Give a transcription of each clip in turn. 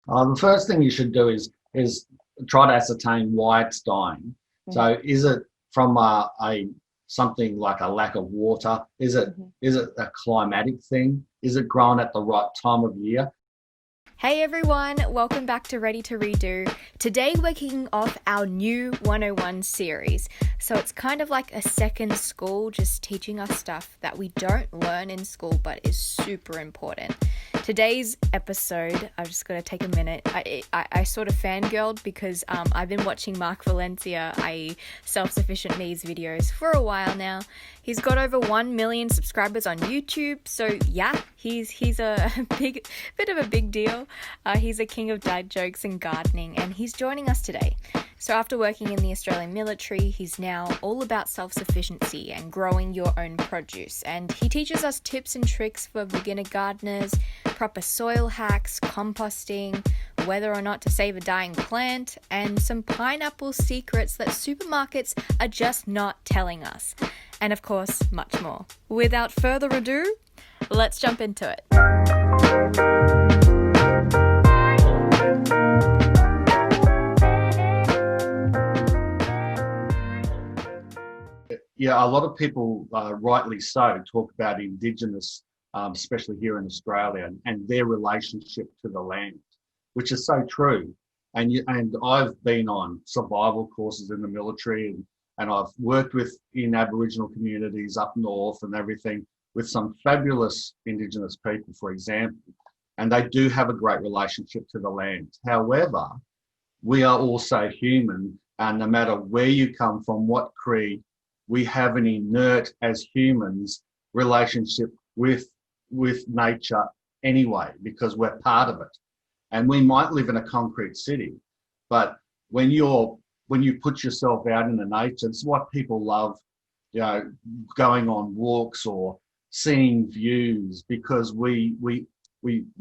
The first thing you should do is try to ascertain why it's dying. So is it from a something like a lack of water? Is it a climatic thing? Is it grown at the right time of year? Hey everyone, welcome back to Ready to Redo. Today we're kicking off our new 101 series. So it's kind of like a second school, just teaching us stuff that we don't learn in school but is super important. Today's episode, I've just got to take a minute. I sort of fangirled because I've been watching Mark Valencia, i.e. Self-Sufficient Me's videos for a while now. He's got over 1 million subscribers on YouTube, so yeah, he's a bit of a big deal. He's a king of dad jokes and gardening, and he's joining us today. So after working in the Australian military, he's now all about self-sufficiency and growing your own produce. And he teaches us tips and tricks for beginner gardeners, proper soil hacks, composting, whether or not to save a dying plant, and some pineapple secrets that supermarkets are just not telling us. And of course, much more. Without further ado, let's jump into it. Yeah, a lot of people, rightly so, talk about Indigenous, especially here in Australia, and their relationship to the land, which is so true. And I've been on survival courses in the military, and I've worked in Aboriginal communities up north and everything with some fabulous Indigenous people, for example, and they do have a great relationship to the land. However, we are also human, and no matter where you come from, what creed, we have an inert, as humans, relationship with nature anyway, because we're part of it. And we might live in a concrete city, but when you put yourself out in the nature, it's what people love, going on walks or seeing views, because we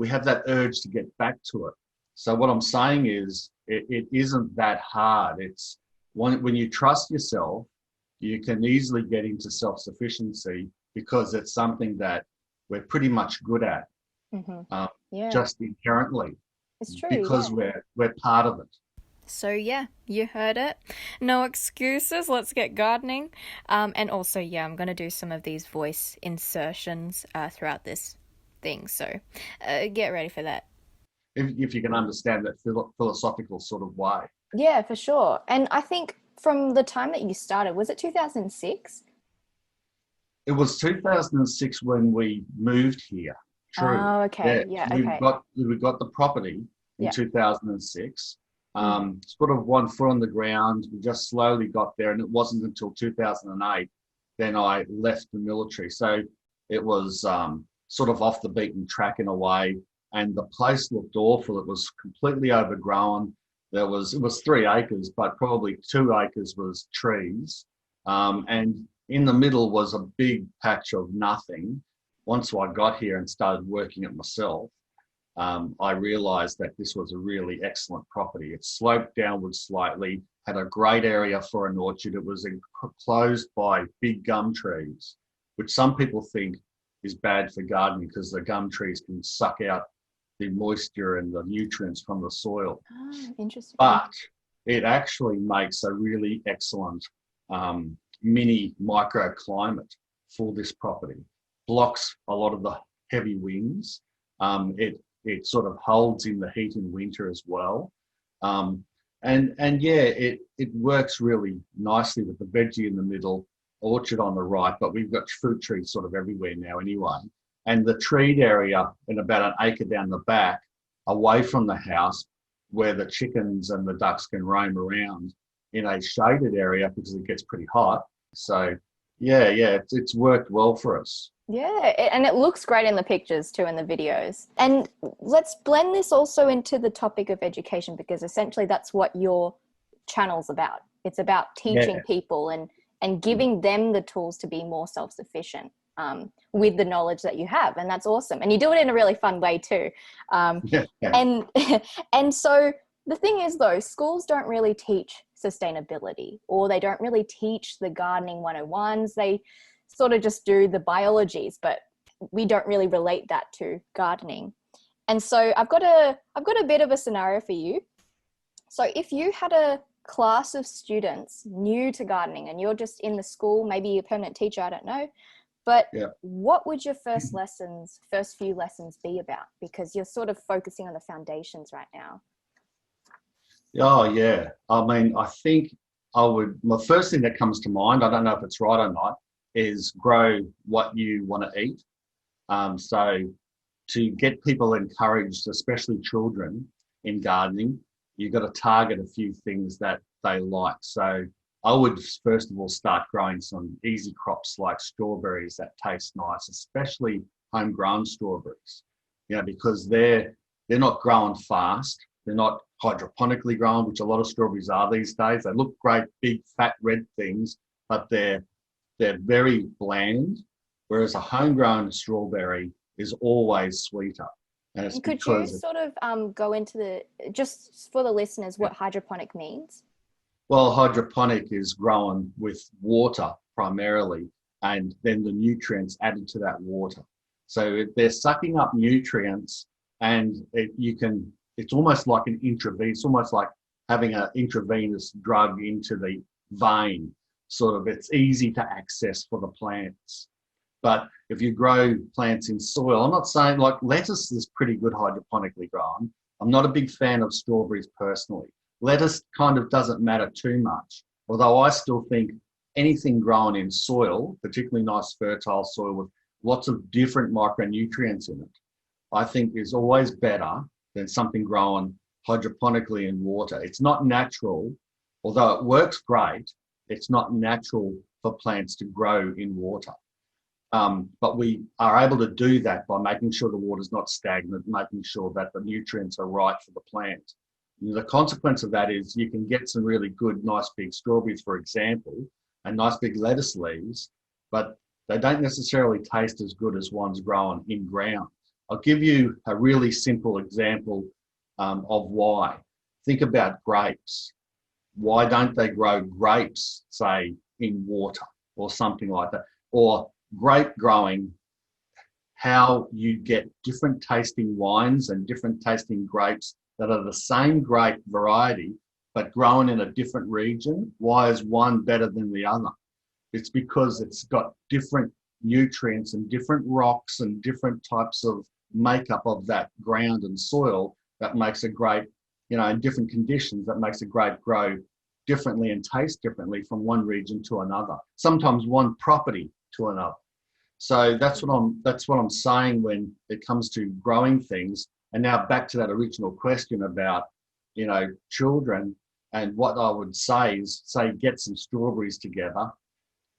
have that urge to get back to it. So what I'm saying is, it isn't that hard. It's when you trust yourself, you can easily get into self-sufficiency, because it's something that we're pretty much good at, just inherently. It's true, because we're part of it. So yeah, you heard it. No excuses. Let's get gardening. And also, I'm going to do some of these voice insertions throughout this thing. So get ready for that. If you can understand that philosophical sort of way. Yeah, for sure. And I think from the time that you started, was it 2006? It was 2006 when we moved here. True. Oh, okay. Yeah, we okay. We got the property in 2006. Sort of 1 foot on the ground. We just slowly got there, and it wasn't until 2008 then I left the military. So it was sort of off the beaten track in a way, and the place looked awful. It was completely overgrown. It was 3 acres, but probably 2 acres was trees, and in the middle was a big patch of nothing. Once I got here and started working it myself, I realized that this was a really excellent property. It sloped downwards slightly, had a great area for an orchard. It was enclosed by big gum trees, which some people think is bad for gardening because the gum trees can suck out the moisture and the nutrients from the soil. Oh, interesting. But it actually makes a really excellent mini microclimate for this property. Blocks a lot of the heavy winds. It sort of holds in the heat in winter as well. It works really nicely with the veggie in the middle, orchard on the right, but we've got fruit trees sort of everywhere now anyway. And the treed area in about an acre down the back, away from the house, where the chickens and the ducks can roam around in a shaded area because it gets pretty hot. So it's worked well for us. Yeah, and it looks great in the pictures too, in the videos. And let's blend this also into the topic of education, because essentially that's what your channel's about. It's about teaching people and giving them the tools to be more self-sufficient with the knowledge that you have. And that's awesome. And you do it in a really fun way too. And so the thing is though, schools don't really teach sustainability, or they don't really teach the gardening 101s. They sort of just do the biologies, but we don't really relate that to gardening. And so I've got a bit of a scenario for you. So if you had a class of students new to gardening and you're just in the school, maybe a permanent teacher, I don't know, but what would your first few lessons be about? Because you're sort of focusing on the foundations right now. Oh, yeah. I mean, I think my first thing that comes to mind, I don't know if it's right or not, is grow what you want to eat. So to get people encouraged, especially children in gardening, you've got to target a few things that they like. So I would first of all start growing some easy crops like strawberries that taste nice, especially homegrown strawberries, because they're not growing fast. They're not hydroponically grown, which a lot of strawberries are these days. They look great, big, fat, red things, but they're very bland, whereas a homegrown strawberry is always sweeter. And could you sort of go into just for the listeners, what hydroponic means? Well, hydroponic is grown with water primarily, and then the nutrients added to that water. So they're sucking up nutrients, and it's almost like it's almost like having an intravenous drug into the vein. Sort of, it's easy to access for the plants. But if you grow plants in soil, I'm not saying, like, lettuce is pretty good hydroponically grown. I'm not a big fan of strawberries personally. Lettuce kind of doesn't matter too much, although I still think anything grown in soil, particularly nice fertile soil with lots of different micronutrients in it, I think is always better than something grown hydroponically in water. It's not natural, although it works great, it's not natural for plants to grow in water. But we are able to do that by making sure the water's not stagnant, making sure that the nutrients are right for the plant. And the consequence of that is you can get some really good, nice big strawberries, for example, and nice big lettuce leaves, but they don't necessarily taste as good as ones grown in ground. I'll give you a really simple example of why. Think about grapes. Why don't they grow grapes, say, in water or something like that? Or grape growing, how you get different tasting wines and different tasting grapes that are the same grape variety, but grown in a different region. Why is one better than the other? It's because it's got different nutrients and different rocks and different types of makeup of that ground and soil that makes a grape, in different conditions, that makes a grape grow differently and taste differently from one region to another, sometimes one property to another. So that's what I'm saying when it comes to growing things. And now back to that original question about, children, and what I would say is, get some strawberries together,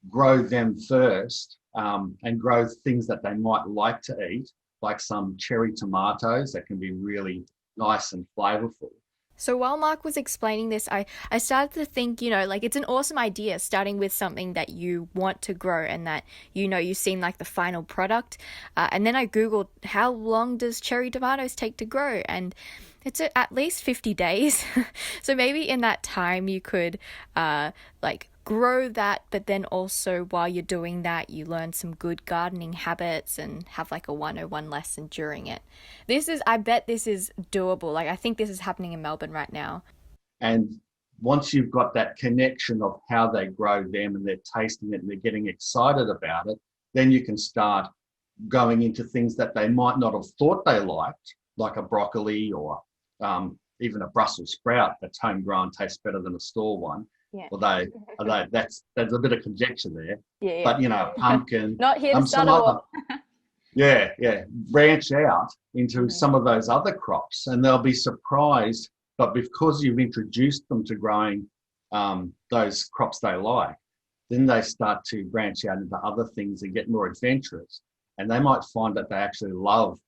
grow them first, and grow things that they might like to eat, like some cherry tomatoes that can be really nice and flavorful. So while Mark was explaining this, I started to think, it's an awesome idea starting with something that you want to grow and that, you've seen like the final product. And then I Googled, how long does cherry tomatoes take to grow? And it's at least 50 days. So maybe in that time you could grow that, but then also while you're doing that, you learn some good gardening habits and have like a 101 lesson during it. I bet this is doable. I think this is happening in Melbourne right now. And once you've got that connection of how they grow them and they're tasting it and they're getting excited about it, then you can start going into things that they might not have thought they liked, like a broccoli or even a Brussels sprout that's homegrown tastes better than a store one. Yeah. Although there's a bit of conjecture there. Yeah. But pumpkin. Not here to start a war. Branch out into some of those other crops, and they'll be surprised. But because you've introduced them to growing those crops they like, then they start to branch out into other things and get more adventurous. And they might find that they actually love,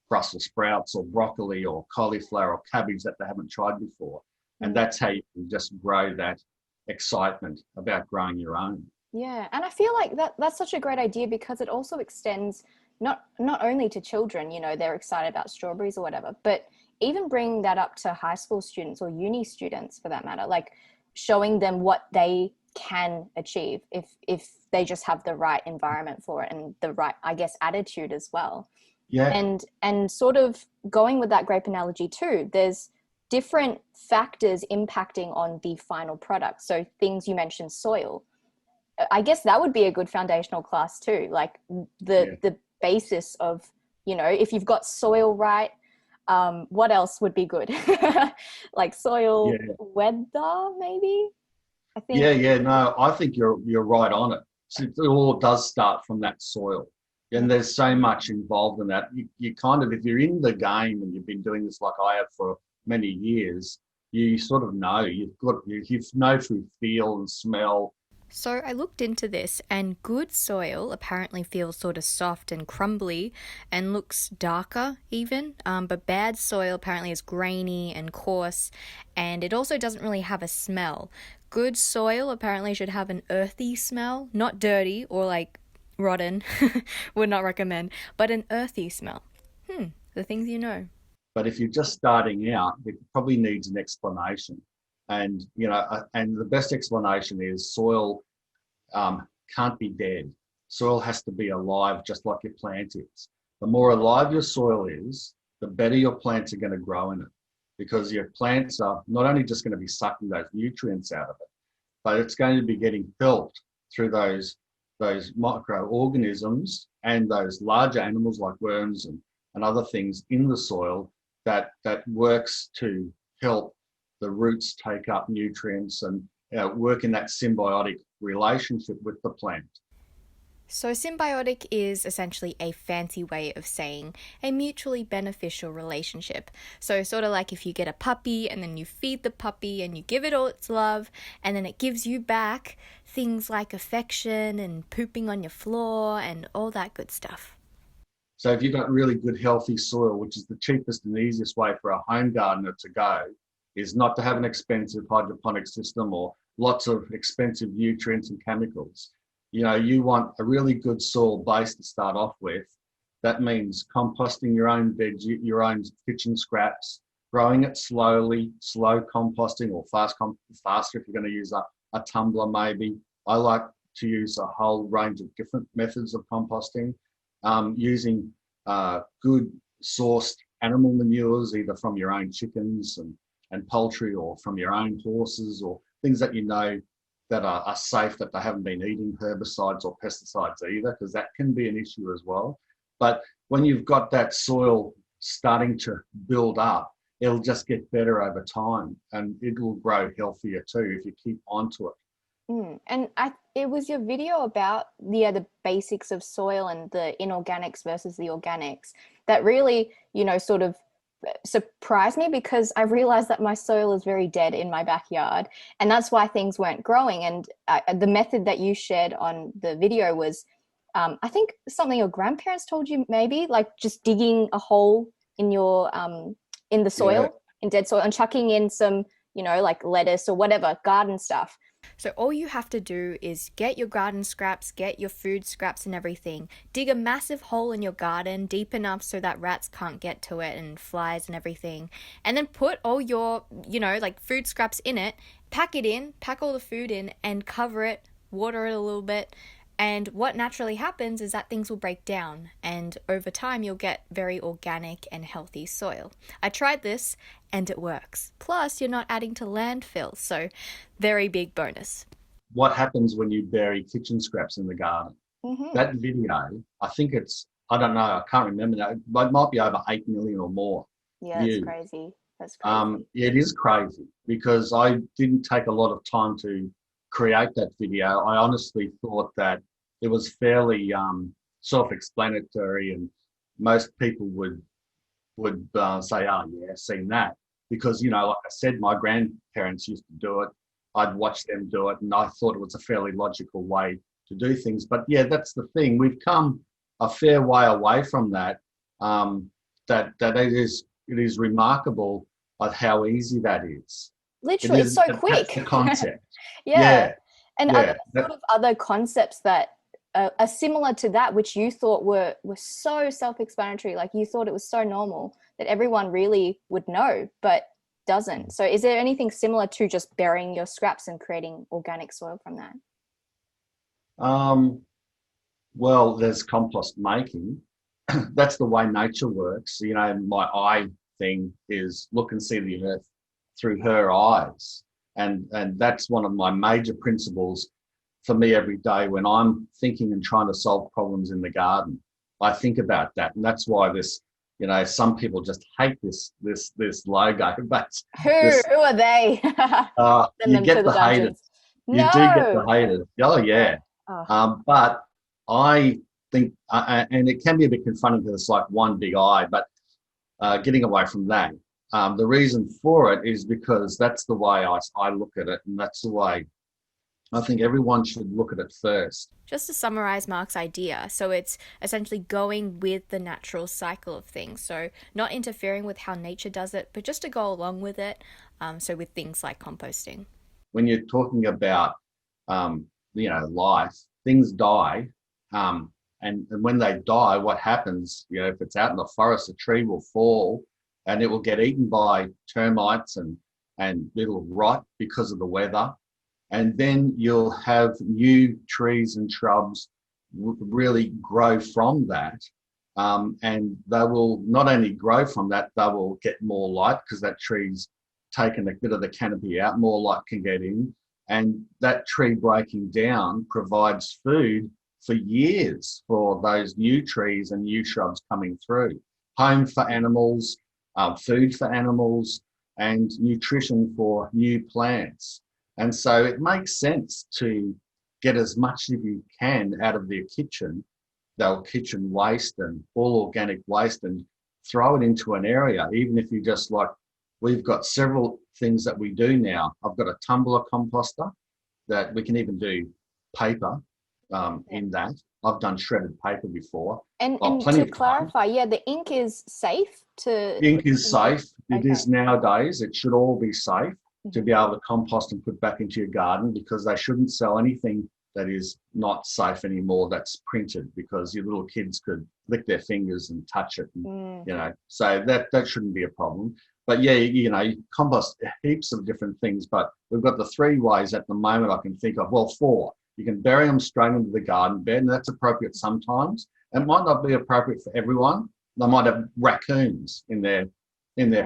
Brussels sprouts or broccoli or cauliflower or cabbage that they haven't tried before. And that's how you can just grow that excitement about growing your own. Yeah, and I feel like that's such a great idea because it also extends not only to children, they're excited about strawberries or whatever, but even bring that up to high school students or uni students for that matter, like showing them what they can achieve if they just have the right environment for it and the right, I guess, attitude as well. Yeah. And sort of going with that grape analogy too, there's different factors impacting on the final product. So things you mentioned, soil. I guess that would be a good foundational class too, like the basis of, if you've got soil right, what else would be good? Like soil weather, maybe. I think. Yeah. No, I think you're right on it. So it all does start from that soil, and there's so much involved in that. You kind of, if you're in the game and you've been doing this like I have for many years, you sort of know. You know through feel and smell. So I looked into this, and good soil apparently feels sort of soft and crumbly and looks darker even, but bad soil apparently is grainy and coarse, and it also doesn't really have a smell. Good soil apparently should have an earthy smell, not dirty or like rotten, would not recommend, but an earthy smell. The things you know. But if you're just starting out, it probably needs an explanation. And, and the best explanation is soil can't be dead. Soil has to be alive, just like your plant is. The more alive your soil is, the better your plants are going to grow in it, because your plants are not only just going to be sucking those nutrients out of it, but it's going to be getting helped through those microorganisms and those larger animals like worms and other things in the soil that works to help the roots take up nutrients and work in that symbiotic relationship with the plant. So symbiotic is essentially a fancy way of saying a mutually beneficial relationship. So sort of like if you get a puppy and then you feed the puppy and you give it all its love, and then it gives you back things like affection and pooping on your floor and all that good stuff. So if you've got really good healthy soil, which is the cheapest and easiest way for a home gardener to go, is not to have an expensive hydroponic system or lots of expensive nutrients and chemicals. You want a really good soil base to start off with. That means composting your own veggie, your own kitchen scraps, growing it slowly, slow composting, or faster if you're going to use a tumbler maybe. I like to use a whole range of different methods of composting, using good sourced animal manures, either from your own chickens and poultry, or from your own horses, or things that that are safe, that they haven't been eating herbicides or pesticides either, because that can be an issue as well. But when you've got that soil starting to build up, it'll just get better over time, and it will grow healthier too if you keep onto it. And it was your video about the basics of soil and the inorganics versus the organics that really, sort of surprised me, because I realized that my soil is very dead in my backyard, and that's why things weren't growing. And the method that you shared on the video was, I think something your grandparents told you, maybe like just digging a hole in your in the soil, in dead soil, and chucking in some, like lettuce or whatever garden stuff. So all you have to do is get your garden scraps, get your food scraps and everything, dig a massive hole in your garden deep enough so that rats can't get to it and flies and everything, and then put all your, like food scraps in it, pack all the food in and cover it, water it a little bit. And what naturally happens is that things will break down, and over time you'll get very organic and healthy soil. I tried this and it works. Plus, you're not adding to landfill, so very big bonus. What happens when you bury kitchen scraps in the garden? That video, I think I don't know, I can't remember now, but it might be over 8 million or more. Yeah, that's crazy. That's crazy. It is crazy, because I didn't take a lot of time to create that video. I honestly thought that it was fairly self-explanatory, and most people would say, "Oh yeah, seen that," because like I said, my grandparents used to do it. I'd watch them do it, and I thought it was a fairly logical way to do things. But yeah, that's the thing. We've come a fair way away from that. That it is remarkable of how easy that is. Literally, it's so quick. That's the concept. Yeah. And other sort of other concepts that are similar to that, which you thought were so self-explanatory, like you thought it was so normal that everyone really would know, but doesn't. So is there anything similar to just burying your scraps and creating organic soil from that? Well, there's compost making. that's the way nature works. You know, my eye thing is look and see the earth through her eyes. And that's one of my major principles for me every day when I'm thinking and trying to solve problems in the garden. I think about that. And that's why this, you know, some people just hate this logo, but Who are they? you get the haters. You do get the haters. Oh, yeah. Oh. But I think, and it can be a bit confronting because it's like one big eye, but getting away from that. The reason for it is because that's the way I look at it, and that's the way I think everyone should look at it first. Just to summarize Mark's idea, so it's essentially going with the natural cycle of things. So not interfering with how nature does it, but just to go along with it. So with things like composting. When you're talking about, you know, life, things die. And when they die, what happens, you know, if it's out in the forest, a tree will fall and it will get eaten by termites and it'll rot because of the weather. And then you'll have new trees and shrubs really grow from that. And they will not only grow from that, they will get more light because that tree's taken a bit of the canopy out, more light can get in. And that tree breaking down provides food for years for those new trees and new shrubs coming through. Home for animals, food for animals, and nutrition for new plants. And so it makes sense to get as much as you can out of their kitchen waste and all organic waste, and throw it into an area, even if you just like, we've got several things that we do now. I've got a Tumbler composter that we can even do paper in that. I've done shredded paper before. And to clarify, the ink is safe to... Ink is safe. It is nowadays. It should all be safe to be able to compost and put back into your garden, because they shouldn't sell anything that is not safe anymore that's printed, because your little kids could lick their fingers and touch it, and, you know, so that shouldn't be a problem. But yeah, you know, you compost heaps of different things, but we've got the 3 ways at the moment I can think of. Well, 4. You can bury them straight into the garden bed, and that's appropriate sometimes. It might not be appropriate for everyone. They might have raccoons in their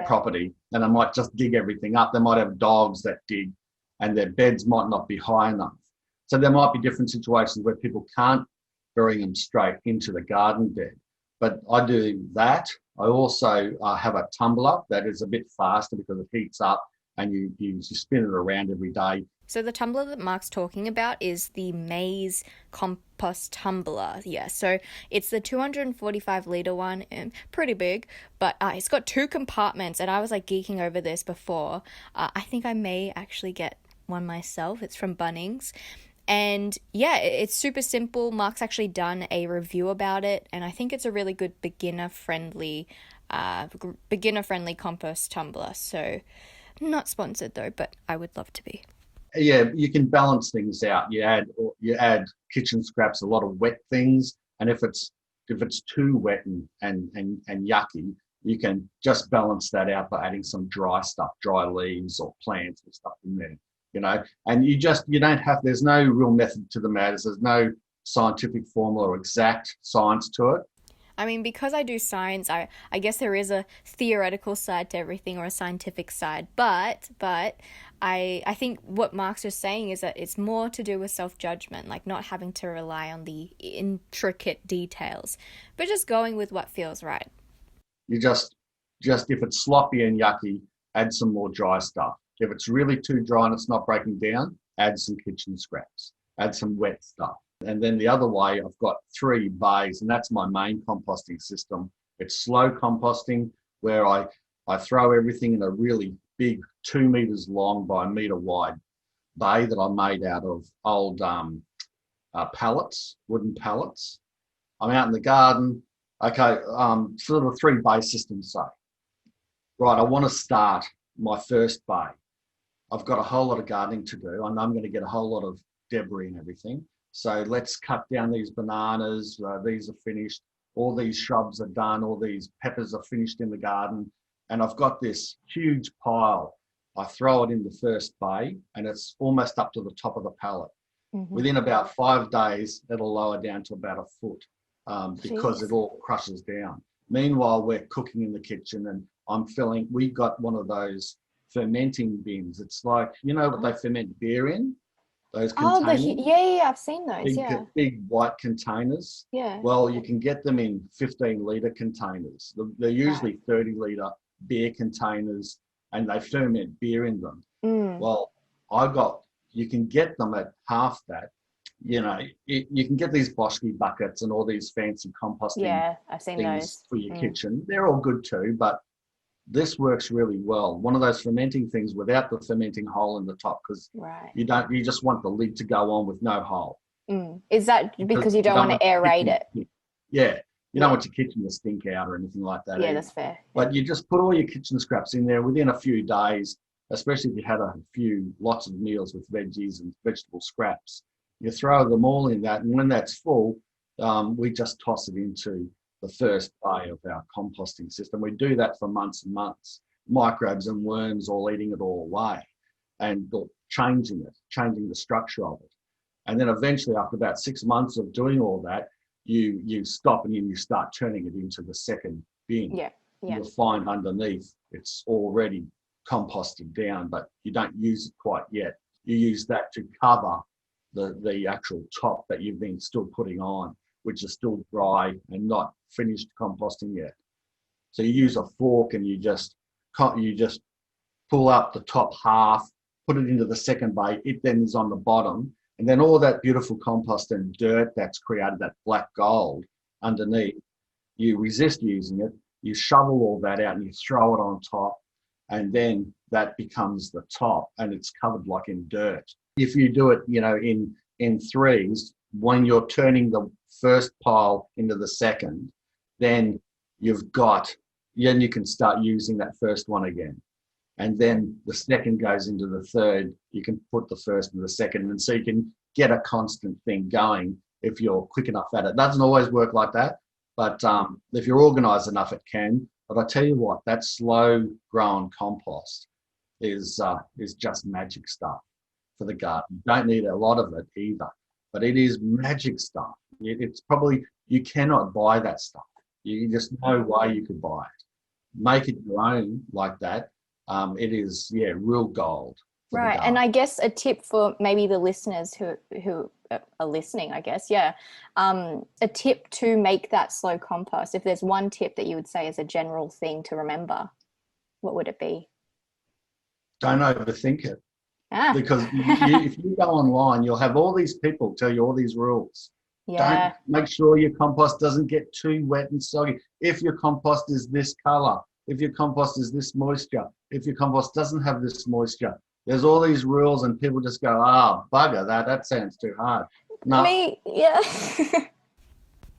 property, and they might just dig everything up. They might have dogs that dig, and their beds might not be high enough. So there might be different situations where people can't bury them straight into the garden bed. But I do that. I also have a tumbler that is a bit faster because it heats up, and you spin it around every day. So the tumbler that Mark's talking about is the Maize Compost Tumbler. Yeah, so it's the 245 litre one, and pretty big, but it's got 2 compartments, and I was like geeking over this before. I think I may actually get one myself. It's from Bunnings. And yeah, it's super simple. Mark's actually done a review about it, and I think it's a really good beginner-friendly compost tumbler. So not sponsored though, but I would love to be. Yeah, you can balance things out. You add kitchen scraps, a lot of wet things, and if it's too wet and yucky, you can just balance that out by adding some dry stuff, dry leaves or plants or stuff in there. You know, and you don't have, there's no real method to the madness. There's no scientific formula or exact science to it. I mean, because I do science, I guess there is a theoretical side to everything, or a scientific side, but I think what Mark's just saying is that it's more to do with self-judgment, like not having to rely on the intricate details, but just going with what feels right. You just if it's sloppy and yucky, add some more dry stuff. If it's really too dry and it's not breaking down, add some kitchen scraps, add some wet stuff. And then the other way, I've got 3 bays, and that's my main composting system. It's slow composting, where I throw everything in a really big 2 meters long by 1 meter wide bay that I made out of old pallets, wooden pallets. I'm out in the garden. Okay, sort of a 3 bay system. So, right, I want to start my first bay. I've got a whole lot of gardening to do. I know I'm going to get a whole lot of debris and everything. So let's cut down these bananas. These are finished. All these shrubs are done. All these peppers are finished in the garden. And I've got this huge pile. I throw it in the first bay, and it's almost up to the top of the pallet. Within about 5 days, it'll lower down to about 1 foot. because it all crushes down. Meanwhile, we're cooking in the kitchen and we got one of those fermenting bins. It's like, you know what they ferment beer in? Those containers? Yeah, I've seen those, Big white containers. Yeah. Well, you can get them in 15-litre containers. They're usually 30-litre beer containers, and they ferment beer in them. Well, you can get them at half that. You know, you can get these Boschke buckets and all these fancy composting I've seen things those for your kitchen. They're all good too, but this works really well. One of those fermenting things without the fermenting hole in the top, because you just want the lid to go on with no hole. Is that because you don't want to aerate it? Yeah. You don't want your kitchen to stink out or anything like that. Yeah, that's fair. But you just put all your kitchen scraps in there within a few days, especially if you had lots of meals with veggies and vegetable scraps. You throw them all in that, and when that's full, we just toss it into the first bay of our composting system. We do that for months and months. Microbes and worms all eating it all away and changing the structure of it. And then eventually, after about 6 months of doing all that, you stop and you start turning it into the second bin. You'll find underneath it's already composted down, but you don't use it quite yet. You use that to cover the actual top that you've been still putting on, which is still dry and not finished composting yet. So you use a fork and you just pull up the top half, put it into the second bay. It then is on the bottom, and then all that beautiful compost and dirt that's created, that black gold underneath, you resist using it. You shovel all that out and you throw it on top, and then that becomes the top, and it's covered like in dirt. If you do it, in threes, when you're turning the first pile into the second, then you can start using that first one again. And then the second goes into the third. You can put the first and the second, and so you can get a constant thing going if you're quick enough at it. It doesn't always work like that, but if you're organised enough, it can. But I tell you what, that slow-grown compost is just magic stuff for the garden. You don't need a lot of it either, but it is magic stuff. It's probably, you cannot buy that stuff. There's no way you could buy it. Make it your own like that. It is, real gold. Right, and I guess a tip for maybe the listeners who are listening, I guess, a tip to make that slow compost. If there's one tip that you would say is a general thing to remember, what would it be? Don't overthink it. Because if you go online, you'll have all these people tell you all these rules. Don't make sure your compost doesn't get too wet and soggy. If your compost is this color, if your compost is this moisture, if your compost doesn't have this moisture, there's all these rules, and people just go, bugger that. That sounds too hard. No. Me, yeah.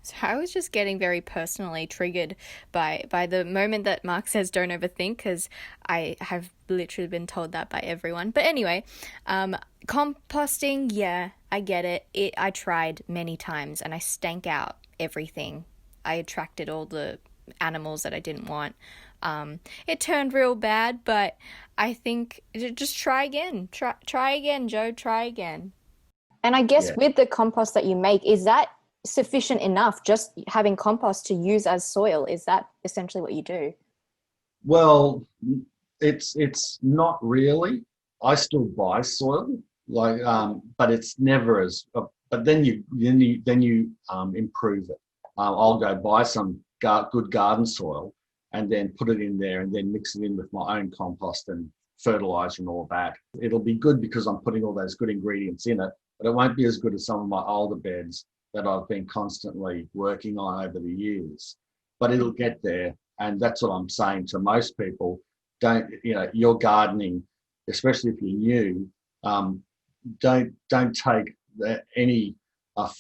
So I was just getting very personally triggered by the moment that Mark says don't overthink, because I have literally been told that by everyone. But anyway, composting, I get it. I tried many times and I stank out everything. I attracted all the animals that I didn't want. It turned real bad, but I think just try again. Try again, Joe. Try again. And I guess with the compost that you make, is that sufficient enough, just having compost to use as soil? Is that essentially what you do? Well, it's not really. I still buy soil, but it's never as. But then you improve it. I'll go buy some good garden soil and then put it in there and then mix it in with my own compost and fertilizer and all that. It'll be good because I'm putting all those good ingredients in it, but it won't be as good as some of my older beds that I've been constantly working on over the years. But it'll get there, and that's what I'm saying to most people. You're gardening, especially if you're new, don't take any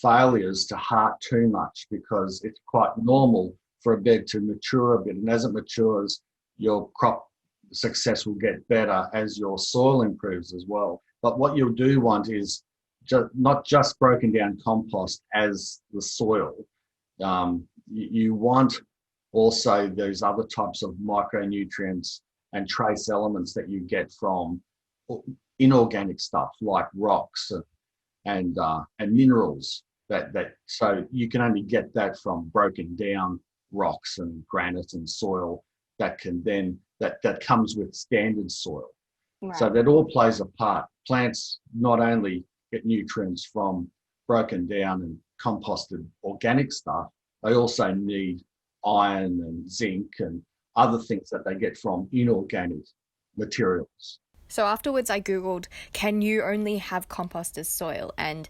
failures to heart too much, because it's quite normal for a bed to mature a bit, and as it matures, your crop success will get better as your soil improves as well. But what you'll do want is not just broken down compost as the soil. You want also those other types of micronutrients and trace elements that you get from inorganic stuff like rocks and minerals So you can only get that from broken down rocks and granite and soil that comes with standard soil. Right. So that all plays a part. Plants not only get nutrients from broken down and composted organic stuff, they also need iron and zinc and other things that they get from inorganic materials. So afterwards I googled, can you only have compost as soil? And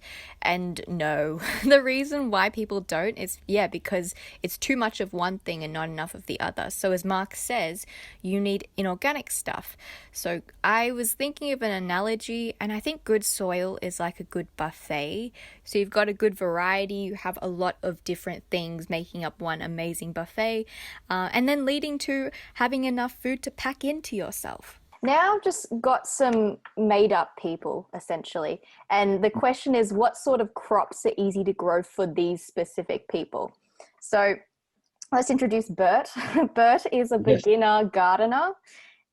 no. The reason why people don't is because it's too much of one thing and not enough of the other. So as Mark says, you need inorganic stuff. So I was thinking of an analogy, and I think good soil is like a good buffet. So you've got a good variety, you have a lot of different things making up one amazing buffet, and then leading to having enough food to pack into yourself. Now I've just got some made up people, essentially. And the question is, what sort of crops are easy to grow for these specific people? So let's introduce Bert. Bert is a beginner gardener,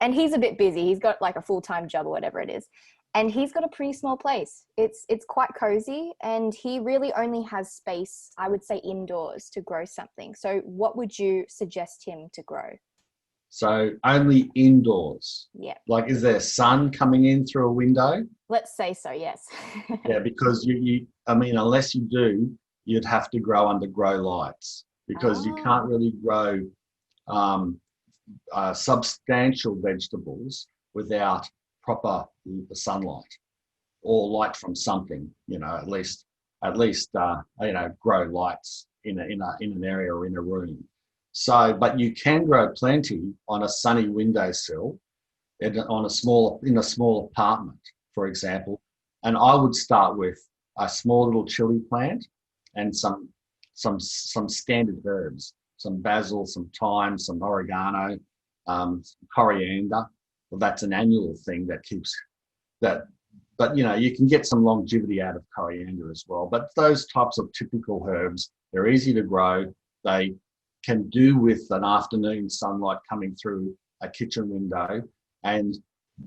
and he's a bit busy. He's got like a full-time job or whatever it is. And he's got a pretty small place. It's quite cozy, and he really only has space, I would say, indoors to grow something. So what would you suggest him to grow? So only indoors. Yeah. Like, is there sun coming in through a window? Let's say so, yes. Yeah, because unless you do, you'd have to grow under grow lights, because you can't really grow substantial vegetables without proper sunlight or light from something. At least grow lights in an area or in a room. So, but you can grow plenty on a sunny windowsill, in a small apartment, for example. And I would start with a small little chili plant and some standard herbs, some basil, some thyme, some oregano, coriander. Well, that's an annual thing that keeps that. But you can get some longevity out of coriander as well. But those types of typical herbs, they're easy to grow. They can do with an afternoon sunlight coming through a kitchen window, and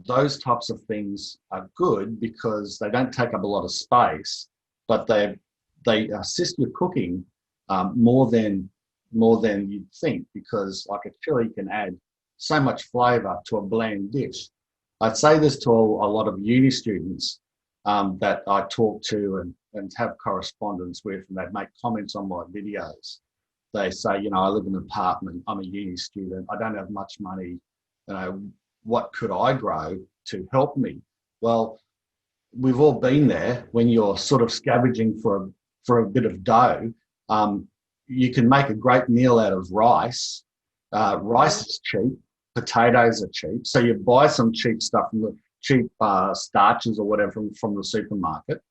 those types of things are good because they don't take up a lot of space, but they assist your cooking more than you'd think, because like a chili can add so much flavour to a bland dish. I'd say this to a lot of uni students that I talk to and have correspondence with, and they make comments on my videos. They say, I live in an apartment, I'm a uni student, I don't have much money, what could I grow to help me? Well, we've all been there when you're sort of scavenging for a bit of dough. You can make a great meal out of rice. Rice is cheap, potatoes are cheap. So you buy some cheap stuff, cheap starches or whatever from the supermarket.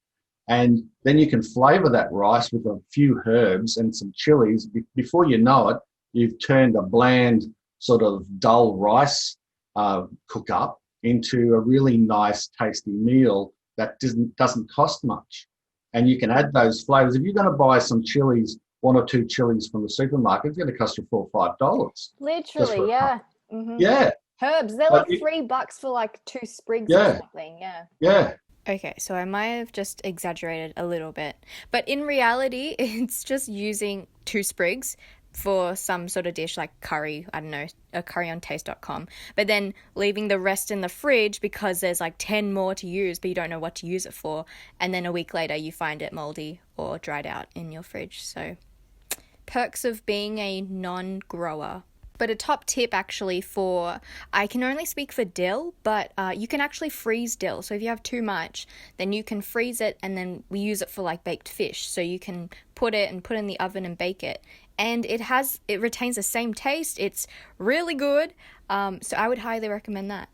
And then you can flavour that rice with a few herbs and some chilies. Before you know it, you've turned a bland sort of dull rice cook up into a really nice, tasty meal that doesn't cost much. And you can add those flavours. If you're going to buy some chilies, one or two chilies from the supermarket, it's going to cost you $4 or $5. Literally, yeah. Mm-hmm. Yeah. Herbs, they're like $3 for like 2 sprigs or something. Yeah. Yeah. Okay, so I might have just exaggerated a little bit, but in reality, it's just using 2 sprigs for some sort of dish like curry, I don't know, a curry on taste.com, but then leaving the rest in the fridge because there's like 10 more to use, but you don't know what to use it for, and then a week later you find it moldy or dried out in your fridge. So perks of being a non-grower. But a top tip actually I can only speak for dill, but you can actually freeze dill. So if you have too much, then you can freeze it, and then we use it for like baked fish. So you can put it in the oven and bake it. And it retains the same taste. It's really good. So I would highly recommend that.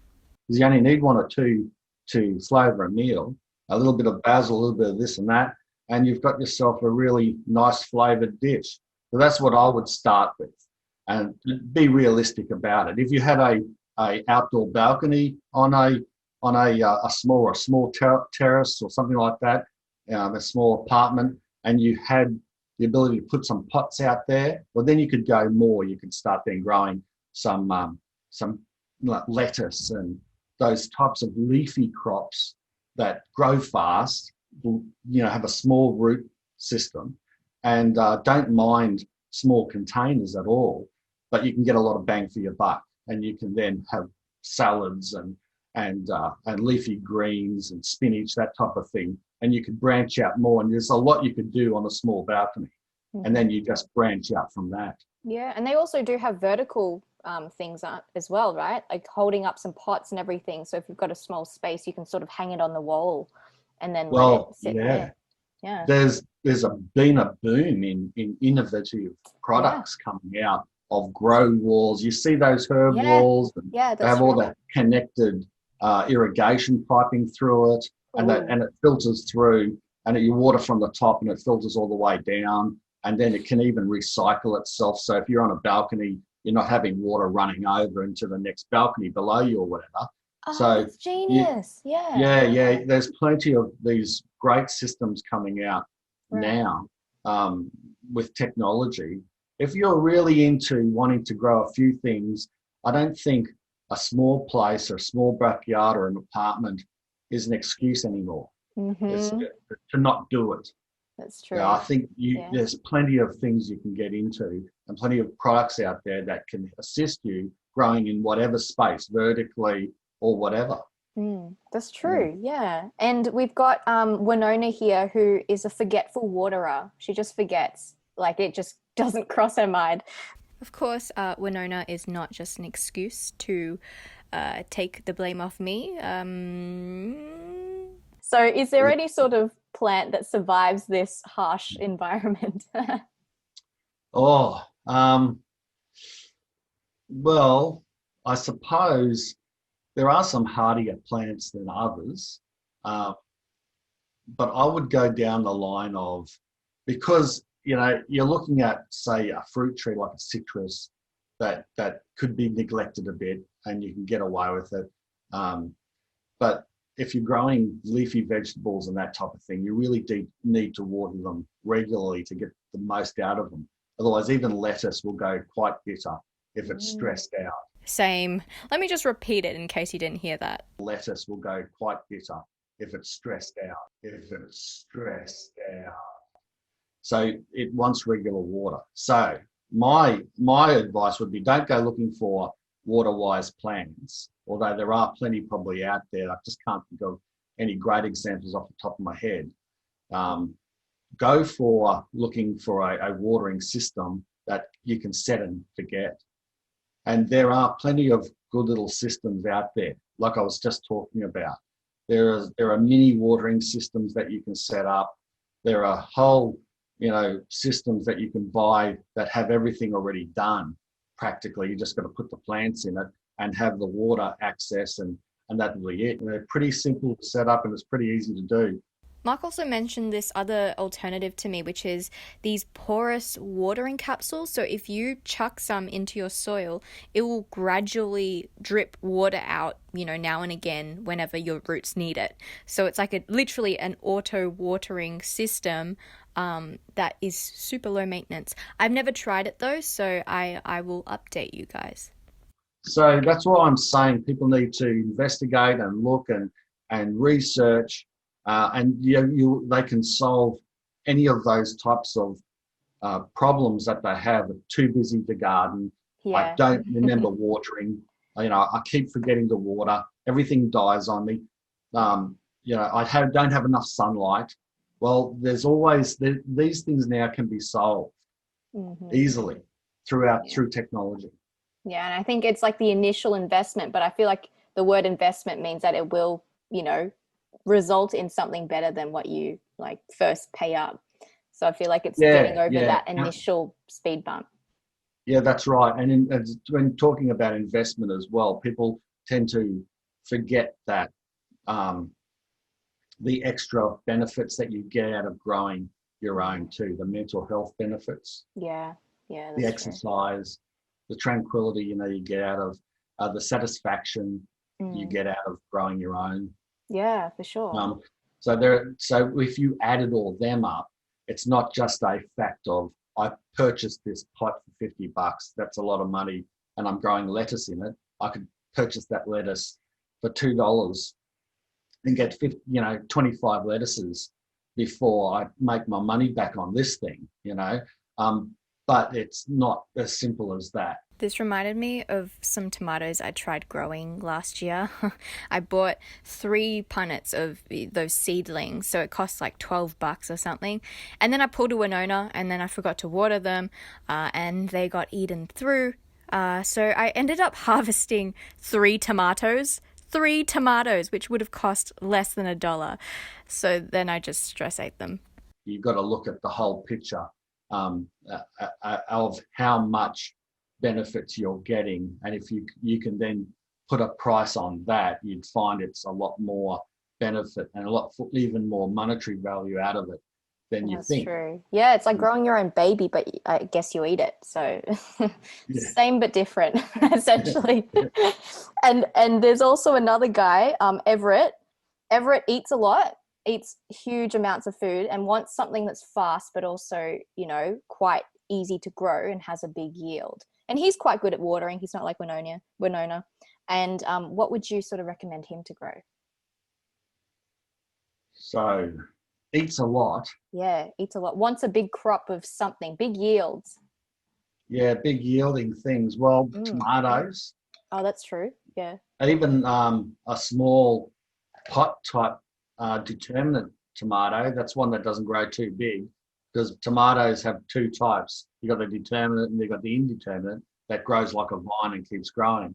You only need 1 or 2 to flavour a meal, a little bit of basil, a little bit of this and that, and you've got yourself a really nice flavoured dish. So that's what I would start with. And be realistic about it. If you had a outdoor balcony on a small terrace or something like that, a small apartment, and you had the ability to put some pots out there, well, then you could go more. You could start then growing some lettuce and those types of leafy crops that grow fast. Have a small root system, and don't mind small containers at all, but you can get a lot of bang for your buck, and you can then have salads and leafy greens and spinach, that type of thing, and you could branch out more. And there's a lot you could do on a small balcony, and then you just branch out from that. Yeah, and they also do have vertical things as well, right? Like holding up some pots and everything. So if you've got a small space, you can sort of hang it on the wall and then let it sit there. Yeah. There's been a boom in innovative products coming out of grow walls. You see those herb walls, and they have all that connected irrigation piping through it, and it filters through, and you water from the top and it filters all the way down, and then it can even recycle itself. So if you're on a balcony, you're not having water running over into the next balcony below you or whatever. So it's genius. Yeah. There's plenty of these great systems coming out now with technology. If you're really into wanting to grow a few things, I don't think a small place or a small backyard or an apartment is an excuse anymore. It's to not do it. That's true. I think there's plenty of things you can get into and plenty of products out there that can assist you growing in whatever space, vertically or whatever. That's true, yeah. And we've got Winona here, who is a forgetful waterer. She just forgets. Like, it just doesn't cross her mind. Of course, Winona is not just an excuse to take the blame off me. So is there any sort of plant that survives this harsh environment? Well, I suppose there are some hardier plants than others, but I would go down the line of, because you're looking at, say, a fruit tree like a citrus that could be neglected a bit and you can get away with it. But if you're growing leafy vegetables and that type of thing, you really need to water them regularly to get the most out of them. Otherwise, even lettuce will go quite bitter if it's stressed out. Same. Let me just repeat it in case you didn't hear that. Lettuce will go quite bitter if it's stressed out. So it wants regular water. So my advice would be, don't go looking for water-wise plants, although there are plenty probably out there. I just can't think of any great examples off the top of my head. Go for looking for a watering system that you can set and forget. And there are plenty of good little systems out there, like I was just talking about. There are mini watering systems that you can set up. There are whole systems that you can buy that have everything already done. Practically, you just got to put the plants in it and have the water access, and that will be it. They're pretty simple to set up and it's pretty easy to do. Mark also mentioned this other alternative to me, which is these porous watering capsules. So if you chuck some into your soil, it will gradually drip water out, now and again whenever your roots need it. So it's like literally an auto watering system that is super low maintenance. I've never tried it though, so I will update you guys. So that's why I'm saying people need to investigate and look and research. And they can solve any of those types of problems that they have. Too busy to garden. I don't remember watering. I keep forgetting to water. Everything dies on me. I don't have enough sunlight. Well, there's always these things now can be solved easily through technology. Yeah, and I think it's like the initial investment, but I feel like the word investment means that it will, result in something better than what you first pay up. So I feel like it's getting over that initial speed bump. Yeah, that's right. And when talking about investment as well, people tend to forget that the extra benefits that you get out of growing your own too, the mental health benefits. Yeah, the exercise, the tranquility, you get out of the satisfaction you get out of growing your own. Yeah, for sure. So if you added all them up, it's not just a fact of, I purchased this pot for $50. That's a lot of money, and I'm growing lettuce in it. I could purchase that lettuce for $2 and get 25 lettuces before I make my money back on this thing, but it's not as simple as that. This reminded me of some tomatoes I tried growing last year. I bought 3 punnets of those seedlings, so it cost like $12 or something. And then I pulled a Winona, and then I forgot to water them, and they got eaten through. So I ended up harvesting 3 tomatoes, which would have cost less than $1. So then I just stress ate them. You've got to look at the whole picture of how much benefits you're getting, and if you can then put a price on that, you'd find it's a lot more benefit and even more monetary value out of it than you think. That's true. Yeah, it's like growing your own baby, but I guess you eat it. So same but different, essentially. And there's also another guy, Everett. Everett eats a lot, eats huge amounts of food, and wants something that's fast, but also, quite easy to grow and has a big yield. And he's quite good at watering. He's not like Winona. And what would you sort of recommend him to grow? So, eats a lot. Yeah, eats a lot. Wants a big crop of something, big yields. Yeah, big yielding things. Well, tomatoes. Oh, that's true. Yeah. Even a small pot type determinate tomato. That's one that doesn't grow too big, because tomatoes have 2 types. You got the determinate and you got the indeterminate that grows like a vine and keeps growing.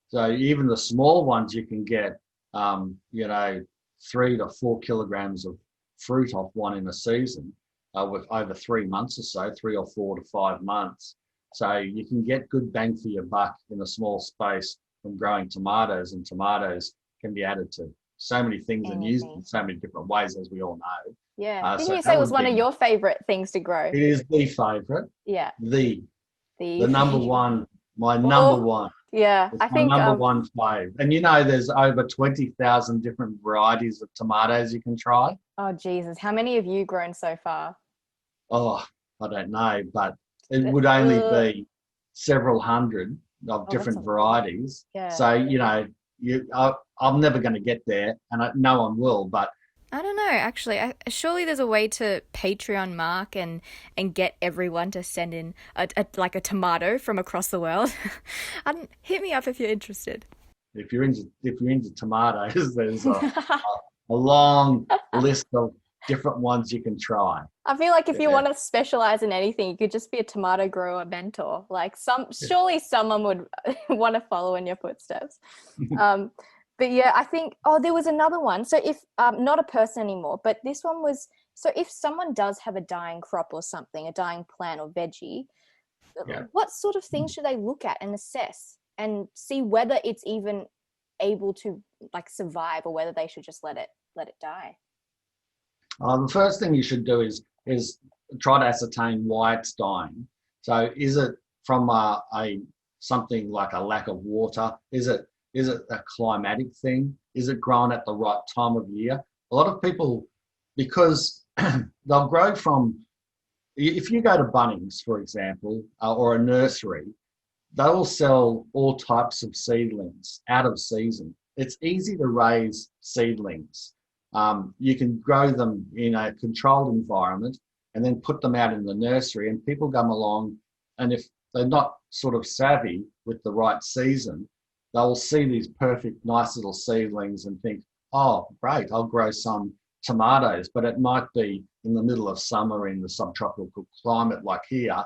So even the small ones, you can get 3 to 4 kilograms of fruit off one in a season with over 3 months or so, 3 or 4 to 5 months. So you can get good bang for your buck in a small space from growing tomatoes, and tomatoes can be added to so many things and used in so many different ways, as we all know. Yeah. Didn't you say it was one of your favorite things to grow? It is the favorite. Yeah. The number one, number one. Yeah. It's my number one fave. And there's over 20,000 different varieties of tomatoes you can try. Oh, Jesus. How many have you grown so far? Oh, I don't know, but it would only be several hundred of different varieties. Yeah. So, I'm never going to get there, and no one will, but I don't know, actually. Surely there's a way to Patreon Mark and get everyone to send in a tomato from across the world. Hit me up if you're interested. If you're into tomatoes, there's a long list of different ones you can try. I feel like if you want to specialize in anything, you could just be a tomato grower mentor. Like surely someone would want to follow in your footsteps. But yeah, I think, there was another one. So if, not a person anymore, but this one was, so if someone does have a dying crop or something, a dying plant or veggie, what sort of things should they look at and assess and see whether it's even able to survive, or whether they should just let it die? The first thing you should do is try to ascertain why it's dying. So is it from something like a lack of water? Is it a climatic thing? Is it grown at the right time of year? A lot of people, because they'll grow from, if you go to Bunnings, for example, or a nursery, they will sell all types of seedlings out of season. It's easy to raise seedlings. You can grow them in a controlled environment and then put them out in the nursery, and people come along, and if they're not sort of savvy with the right season, they'll see these perfect, nice little seedlings and think, oh, great, I'll grow some tomatoes. But it might be in the middle of summer in the subtropical climate like here,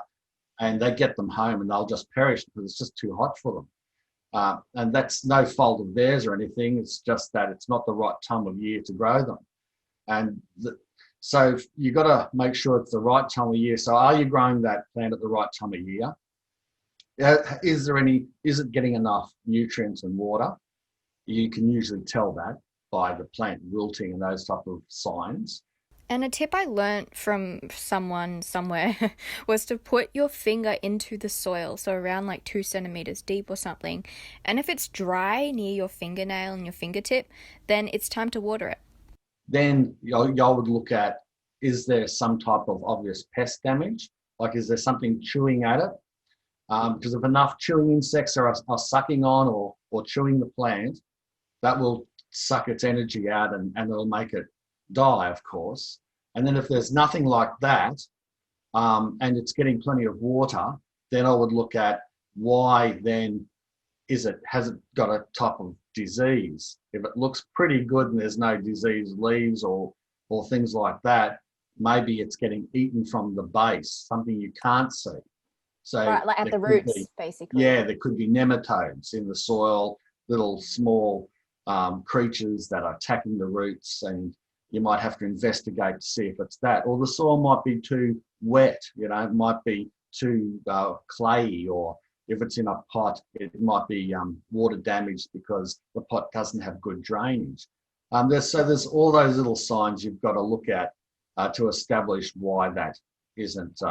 and they get them home and they'll just perish because it's just too hot for them. And that's no fault of theirs or anything. It's just that it's not the right time of year to grow them. And so you've got to make sure it's the right time of year. So are you growing that plant at the right time of year? Is it getting enough nutrients and water? You can usually tell that by the plant wilting and those type of signs. And a tip I learnt from someone somewhere was to put your finger into the soil, so around 2 centimeters deep or something. And if it's dry near your fingernail and your fingertip, then it's time to water it. Then y'all would look at, is there some type of obvious pest damage? Is there something chewing at it? Because if enough chewing insects are sucking on or chewing the plant, that will suck its energy out and it'll make it die, of course. And then if there's nothing like that, and it's getting plenty of water, then I would look at why then has it got a type of disease? If it looks pretty good and there's no disease leaves or things like that, maybe it's getting eaten from the base, something you can't see. So right, like at the roots, basically. Yeah, there could be nematodes in the soil, little small creatures that are attacking the roots, and you might have to investigate to see if it's that. Or the soil might be too wet, it might be too clayey, or if it's in a pot, it might be water damaged because the pot doesn't have good drainage. There's all those little signs you've got to look at to establish why that isn't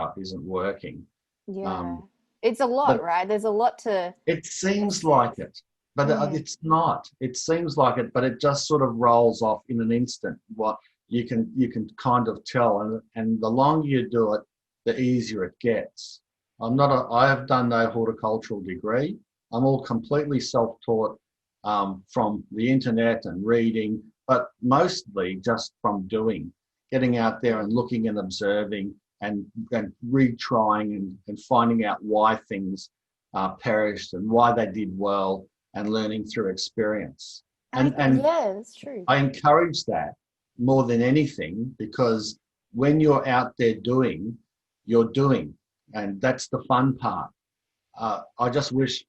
working. Yeah, it's a lot, right? There's a lot to. It seems like it, but it's not. It seems like it, but it just sort of rolls off in an instant. What you can kind of tell, and the longer you do it, the easier it gets. I have done no horticultural degree. I'm all completely self-taught from the internet and reading, but mostly just from getting out there and looking and observing and retrying and finding out why things perished and why they did well, and learning through experience. And yeah, that's true. I encourage that more than anything, because when you're out there doing, you're doing, and that's the fun part. I just wish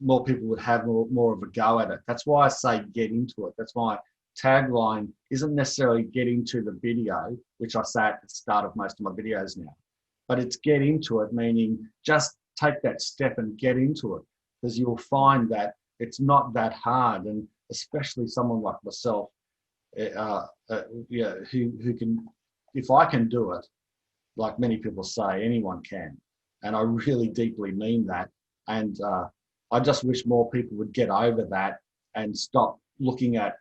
more people would have more of a go at it. That's why I say get into it. That's why tagline isn't necessarily get into the video, which I say at the start of most of my videos now, but it's get into it, meaning just take that step and get into it, because you'll find that it's not that hard. And especially someone like myself, who can, if I can do it, like many people say, anyone can. And I really deeply mean that. And I just wish more people would get over that and stop looking at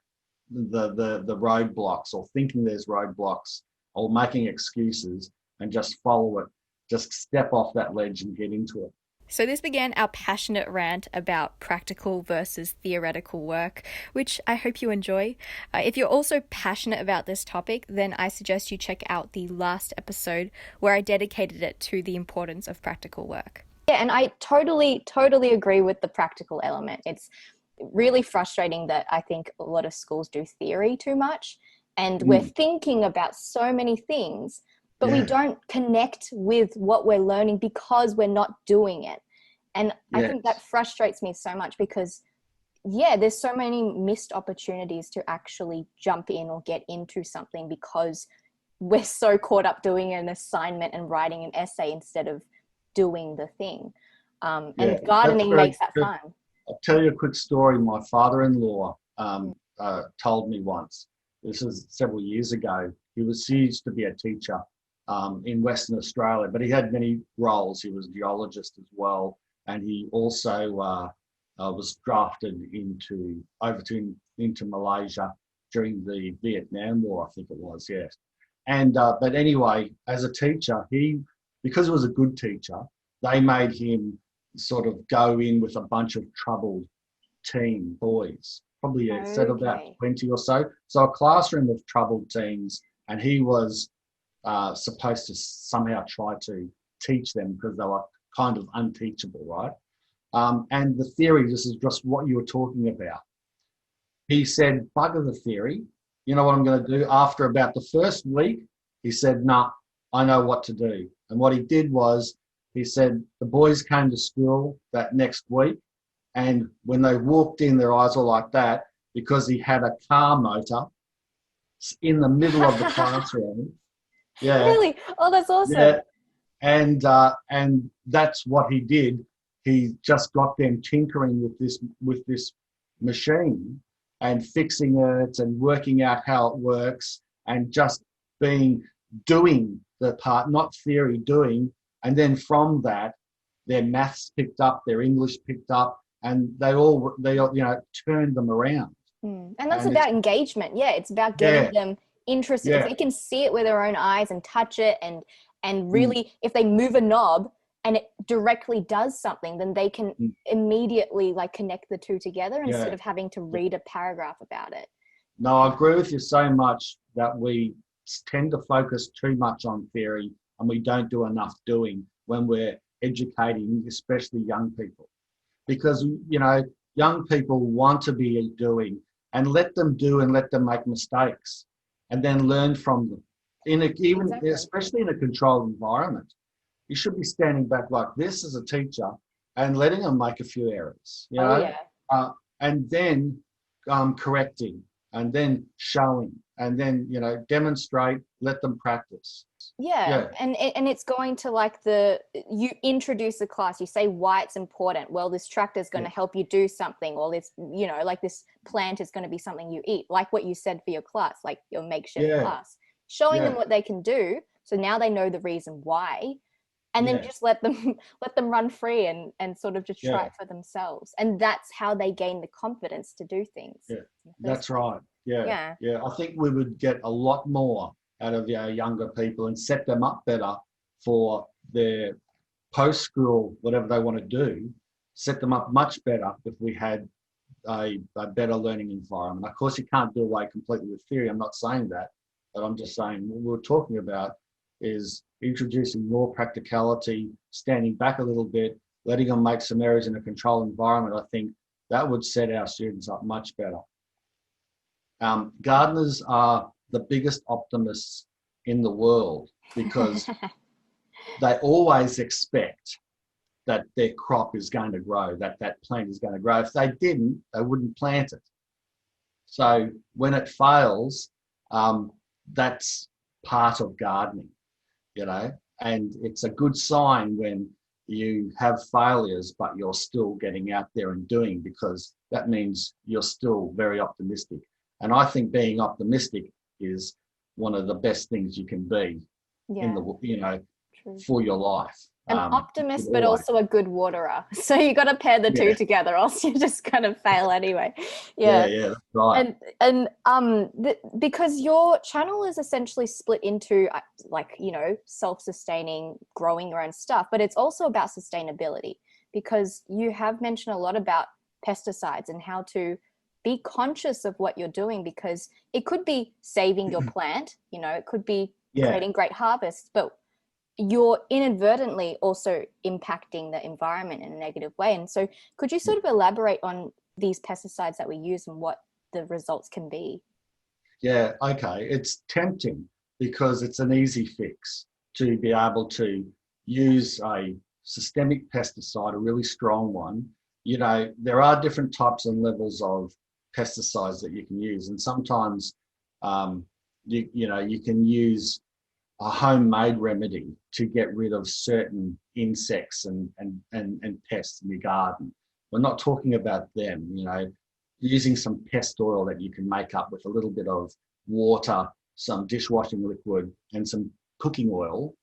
the roadblocks, or thinking there's roadblocks, or making excuses, and just follow it. Just step off that ledge and get into it. So this began our passionate rant about practical versus theoretical work, which I hope you enjoy. If you're also passionate about this topic, then I suggest you check out the last episode where I dedicated it to the importance of practical work. Yeah, and I totally agree with the practical element. It's really frustrating that I think a lot of schools do theory too much, and we're thinking about so many things, but we don't connect with what we're learning because we're not doing it. And I think that frustrates me so much, because there's so many missed opportunities to actually jump in or get into something because we're so caught up doing an assignment and writing an essay instead of doing the thing. And gardening makes that fun. I'll tell you a quick story. My father-in-law told me once. This was several years ago. He used to be a teacher in Western Australia, but he had many roles. He was a geologist as well, and he also was drafted into Malaysia during the Vietnam War, I think it was. Yes, and but anyway, as a teacher, because he was a good teacher, they made him sort of go in with a bunch of troubled teen boys, probably said about 20 or so. So a classroom of troubled teens, and he was supposed to somehow try to teach them because they were kind of unteachable, right? And the theory, this is just what you were talking about. He said, bugger the theory. You know what I'm going to do? After about the first week, he said, nah, I know what to do. And what he did was, he said the boys came to school that next week, and when they walked in, their eyes were like that because he had a car motor in the middle of the classroom. Yeah. Really? Oh, that's awesome. Yeah. And that's what he did. He just got them tinkering with this machine and fixing it and working out how it works, and just doing the part, not theory, doing. And then from that, their maths picked up, their English picked up, and they all turned them around. And that's about engagement. Yeah, it's about getting them interested. If they can see it with their own eyes and touch it, and really, if they move a knob and it directly does something, then they can immediately connect the two together instead of having to read a paragraph about it. No, I agree with you so much that we tend to focus too much on theory, and we don't do enough doing when we're educating, especially young people. Because, you know, young people want to be doing, and let them do and let them make mistakes and then learn from them. Exactly. Especially in a controlled environment, you should be standing back like this as a teacher and letting them make a few errors, you know, and then correcting, and then showing, and then, you know, demonstrate, let them practice. And it's going to like you introduce the class, you say why it's important. Well, this tractor is going to help you do something, or this, you know, like this plant is going to be something you eat, like what you said for your class, like your makeshift class, showing them what they can do, so now they know the reason why, and then just let them run free and sort of just try it for themselves, and that's how they gain the confidence to do things. That's right. I think we would get a lot more out of our younger people and set them up better for their post-school, whatever they want to do, set them up much better if we had a better learning environment. Of course, you can't do away completely with theory. I'm not saying that, but I'm just saying what we're talking about is introducing more practicality, standing back a little bit, letting them make some errors in a controlled environment. I think that would set our students up much better. Gardeners are the biggest optimists in the world because they always expect that their crop is going to grow, that plant is going to grow. If they didn't, they wouldn't plant it. So when it fails, that's part of gardening, you know, and it's a good sign when you have failures, but you're still getting out there and doing, because that means you're still very optimistic. And I think being optimistic is one of the best things you can be in the, you know, for your life. An optimist, but also a good waterer. So you got to pair the two together, else you just kind of fail anyway. That's right. And because your channel is essentially split into like, you know, self-sustaining, growing your own stuff, but it's also about sustainability, because you have mentioned a lot about pesticides and how to be conscious of what you're doing, because it could be saving your plant, you know, it could be creating great harvests, but you're inadvertently also impacting the environment in a negative way. And so could you sort of elaborate on these pesticides that we use and what the results can be? Yeah, okay. It's tempting because it's an easy fix to be able to use a systemic pesticide, a really strong one. You know, there are different types and levels of pesticides that you can use, and sometimes you can use a homemade remedy to get rid of certain insects and pests in your garden. We're not talking about them, you know, using some pest oil that you can make up with a little bit of water, some dishwashing liquid, and some cooking oil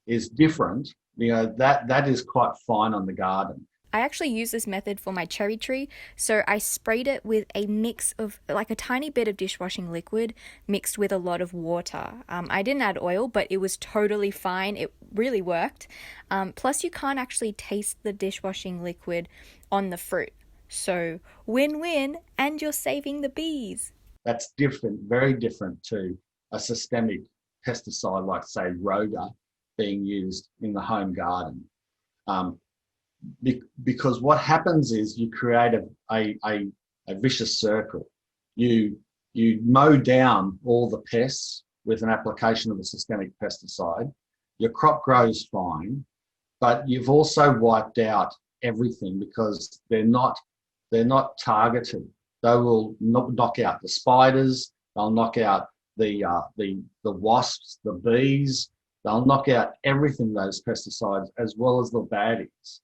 is different. You know, that is quite fine on the garden. I actually use this method for my cherry tree. So I sprayed it with a mix of like a tiny bit of dishwashing liquid mixed with a lot of water. I didn't add oil, but it was totally fine. It really worked. Plus you can't actually taste the dishwashing liquid on the fruit. So win-win, and you're saving the bees. That's different, very different to a systemic pesticide like, say, Roga being used in the home garden. Because what happens is you create a vicious circle. You mow down all the pests with an application of a systemic pesticide. Your crop grows fine, but you've also wiped out everything because they're not targeted. They will knock out the spiders. They'll knock out the wasps, the bees. They'll knock out everything, those pesticides, as well as the baddies.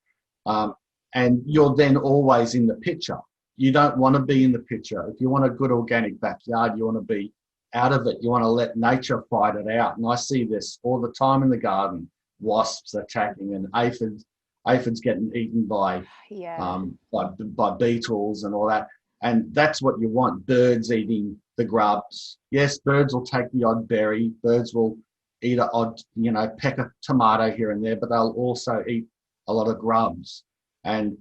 And you're then always in the picture. You don't want to be in the picture. If you want a good organic backyard, you want to be out of it. You want to let nature fight it out. And I see this all the time in the garden, wasps attacking and aphids getting eaten by beetles and all that. And that's what you want, birds eating the grubs. Yes, birds will take the odd berry. Birds will eat an odd, peck of tomato here and there, but they'll also eat a lot of grubs. And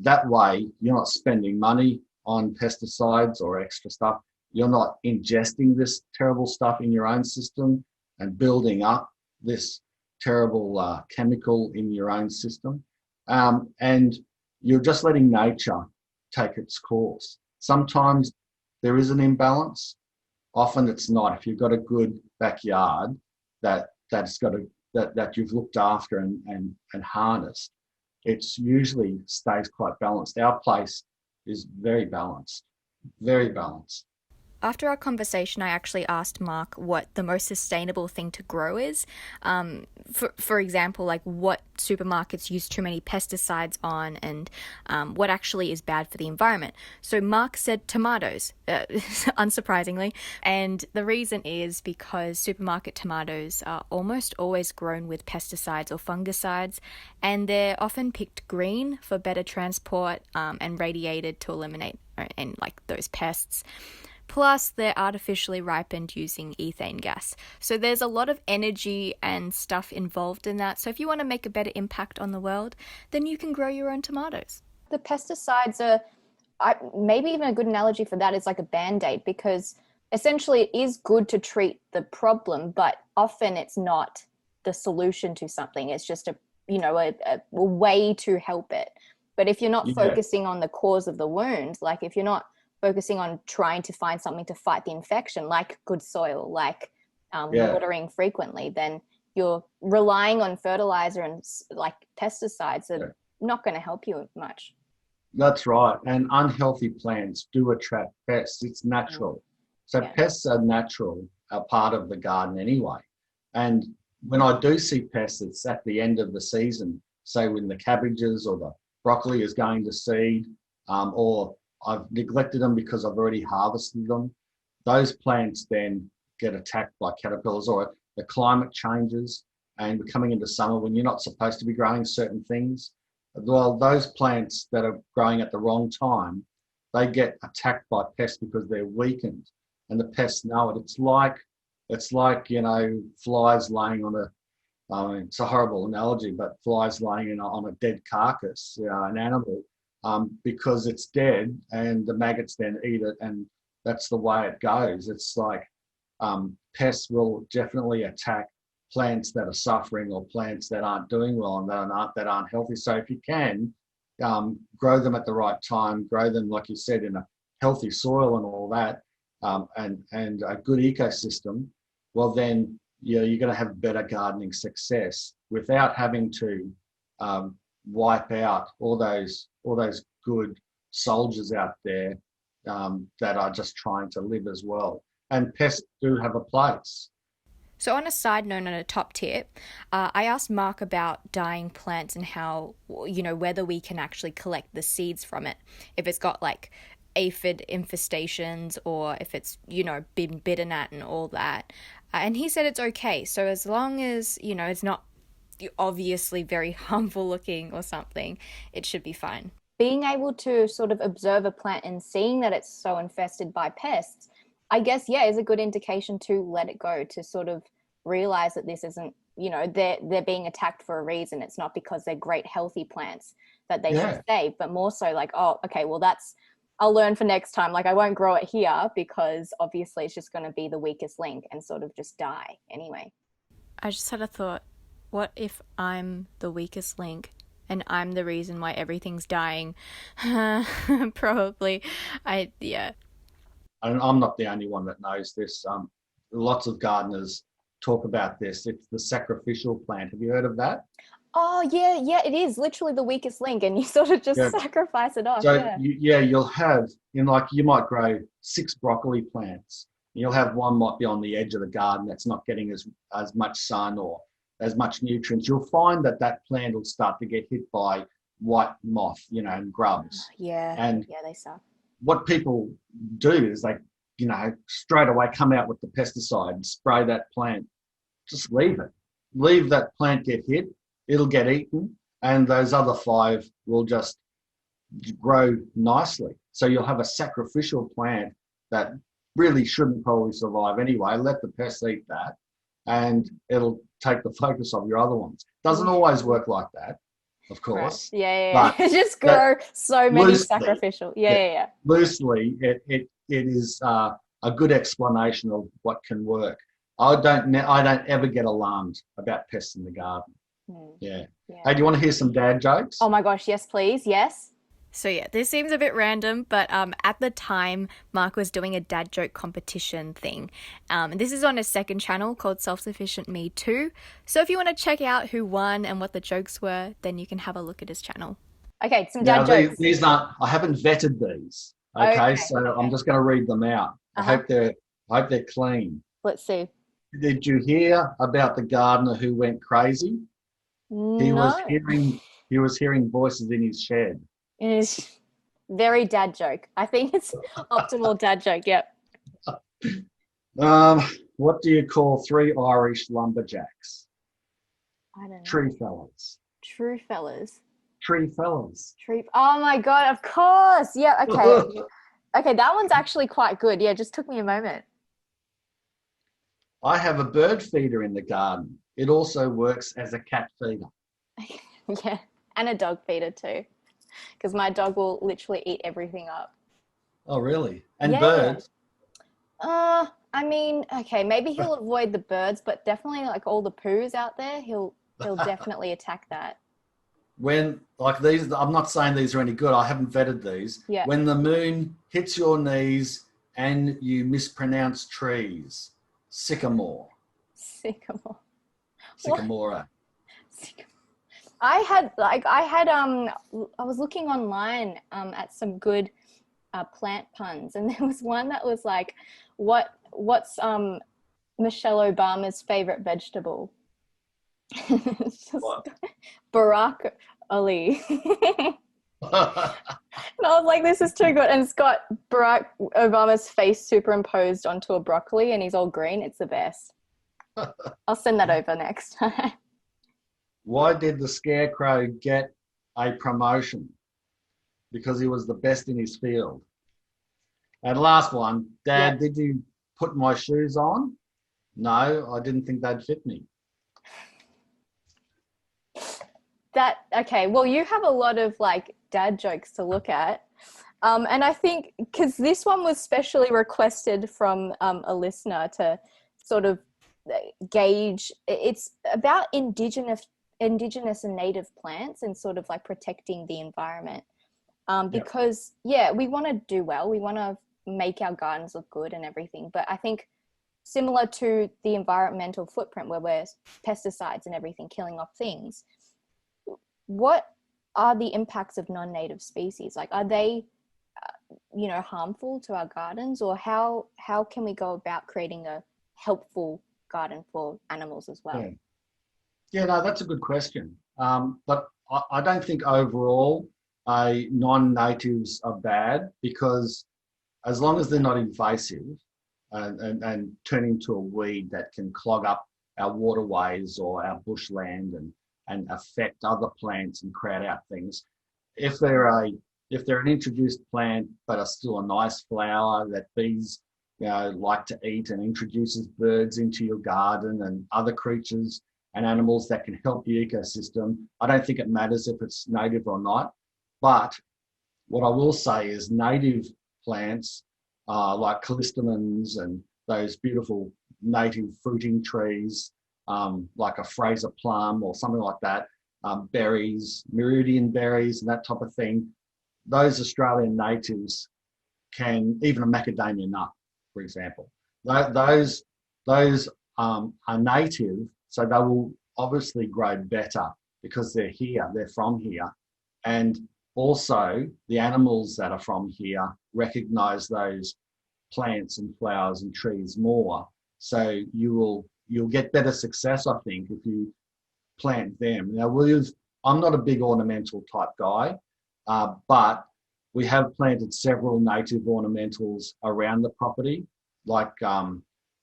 that way, you're not spending money on pesticides or extra stuff. you're not ingesting this terrible stuff in your own system and building up this terrible chemical in your own system. And you're just letting nature take its course. Sometimes there is an imbalance. Often it's not. If you've got a good backyard that you've looked after and harnessed, it's usually stays quite balanced. Our place is very balanced, very balanced. After our conversation, I actually asked Mark what the most sustainable thing to grow is. For example, like what supermarkets use too many pesticides on, and what actually is bad for the environment. So Mark said tomatoes, unsurprisingly. And the reason is because supermarket tomatoes are almost always grown with pesticides or fungicides, and they're often picked green for better transport and radiated to eliminate and like those pests. Plus, they're artificially ripened using ethane gas. So there's a lot of energy and stuff involved in that. So if you want to make a better impact on the world, then you can grow your own tomatoes. The pesticides are, maybe even a good analogy for that is like a Band-Aid, because essentially it is good to treat the problem, but often it's not the solution to something. It's just a way to help it. But if you're not focusing on the cause of the wound, like if you're not focusing on trying to find something to fight the infection, like good soil, like watering frequently, then you're relying on fertilizer and like pesticides are not going to help you much. That's right. And unhealthy plants do attract pests. It's natural. So pests are natural, are part of the garden anyway. And when I do see pests, it's at the end of the season, say when the cabbages or the broccoli is going to seed, or I've neglected them because I've already harvested them. Those plants then get attacked by caterpillars, or the climate changes and we're coming into summer when you're not supposed to be growing certain things. Well, those plants that are growing at the wrong time, they get attacked by pests because they're weakened, and the pests know it. It's like flies laying on it's a horrible analogy, but flies laying on a dead carcass, an animal. Because it's dead and the maggots then eat it, and that's the way it goes. It's like pests will definitely attack plants that are suffering or plants that aren't doing well and that aren't healthy. So if you can grow them at the right time, grow them, like you said, in a healthy soil and all that, and a good ecosystem, well then you're going to have better gardening success without having to wipe out all those good soldiers out there that are just trying to live as well. And pests do have a place. So on a side note, on a top tip, I asked Mark about dyeing plants and how, whether we can actually collect the seeds from it. If it's got like aphid infestations or if it's, been bitten at and all that. And he said it's okay. So as long as, it's not obviously very harmful looking or something, it should be fine. Being able to sort of observe a plant and seeing that it's so infested by pests, I guess, is a good indication to let it go, to sort of realize that this isn't, they're being attacked for a reason. It's not because they're great, healthy plants that they should save, but more so like, oh, okay, well, I'll learn for next time. Like I won't grow it here because obviously it's just going to be the weakest link and sort of just die anyway. I just had a thought. What if I'm the weakest link and I'm the reason why everything's dying? Probably. And I'm not the only one that knows this. Lots of gardeners talk about this. It's the sacrificial plant. Have you heard of that? Oh, yeah, it is literally the weakest link, and you sort of just sacrifice it off. So, you'll have, you might grow 6 broccoli plants. You'll have one might be on the edge of the garden that's not getting as much sun or as much nutrients. You'll find that plant will start to get hit by white moth, and grubs. And they suck. What people do is they, straight away come out with the pesticide and spray that plant. Just leave it. Leave that plant get hit. It'll get eaten, and those other 5 will just grow nicely. So you'll have a sacrificial plant that really shouldn't probably survive anyway. Let the pests eat that, and it'll take the focus of your other ones. Doesn't always work like that, of course. Right. But just grow so many loosely, sacrificial. Loosely, it is a a good explanation of what can work. I don't ever get alarmed about pests in the garden. Yeah. Hey, do you want to hear some dad jokes? Oh my gosh, yes, please. Yes. So yeah, this seems a bit random, but at the time, Mark was doing a dad joke competition thing. This is on his second channel called Self-Sufficient Me Too. So if you want to check out who won and what the jokes were, then you can have a look at his channel. Okay, some dad jokes. These aren't. I haven't vetted these. Okay, so I'm just going to read them out. I hope they're clean. Let's see. Did you hear about the gardener who went crazy? He was hearing voices in his shed. It is very dad joke. I think it's optimal dad joke. Yep. What do you call 3 Irish lumberjacks? I don't know. Tree fellas. True fellas. Tree fellas. Oh my God, of course. Yeah, okay. Okay, that one's actually quite good. Yeah, just took me a moment. I have a bird feeder in the garden. It also works as a cat feeder. Yeah, and a dog feeder too. Because my dog will literally eat everything up. Oh, really? And birds? I mean, okay, maybe he'll avoid the birds, but definitely like all the poos out there, he'll definitely attack that. When, like these, I'm not saying these are any good. I haven't vetted these. Yeah. When the moon hits your knees and you mispronounce trees, sycamore. Sycamore. Sycamora. I was looking online at some good plant puns, and there was one that was like, what's Michelle Obama's favorite vegetable? It's just What? Barack Ali. And I was like, this is too good. And it's got Barack Obama's face superimposed onto a broccoli, and he's all green. It's the best. I'll send that over next time. Why did the scarecrow get a promotion? Because he was the best in his field. And last one, Dad, did you put my shoes on? No, I didn't think they'd fit me. Okay, well, you have a lot of like dad jokes to look at. And I think because this one was specially requested from a listener to sort of gauge, it's about indigenous and native plants and sort of like protecting the environment. Because we want to do well. We want to make our gardens look good and everything. But I think similar to the environmental footprint where we're pesticides and everything killing off things, what are the impacts of non-native species? Like, are they, harmful to our gardens, or how can we go about creating a helpful garden for animals as well? Yeah, no, that's a good question. But I don't think overall non-natives are bad, because as long as they're not invasive and turn into a weed that can clog up our waterways or our bushland and affect other plants and crowd out things. If they're an introduced plant but are still a nice flower that bees like to eat and introduces birds into your garden and other creatures and animals that can help the ecosystem, I don't think it matters if it's native or not. But what I will say is native plants like callistemons and those beautiful native fruiting trees, like a Fraser plum or something like that, berries, meridian berries and that type of thing, those Australian natives can, even a macadamia nut, for example, those are native, so they will obviously grow better because they're here, they're from here. And also the animals that are from here recognise those plants and flowers and trees more. So you'll get better success, I think, if you plant them. Now, I'm not a big ornamental type guy, but we have planted several native ornamentals around the property, like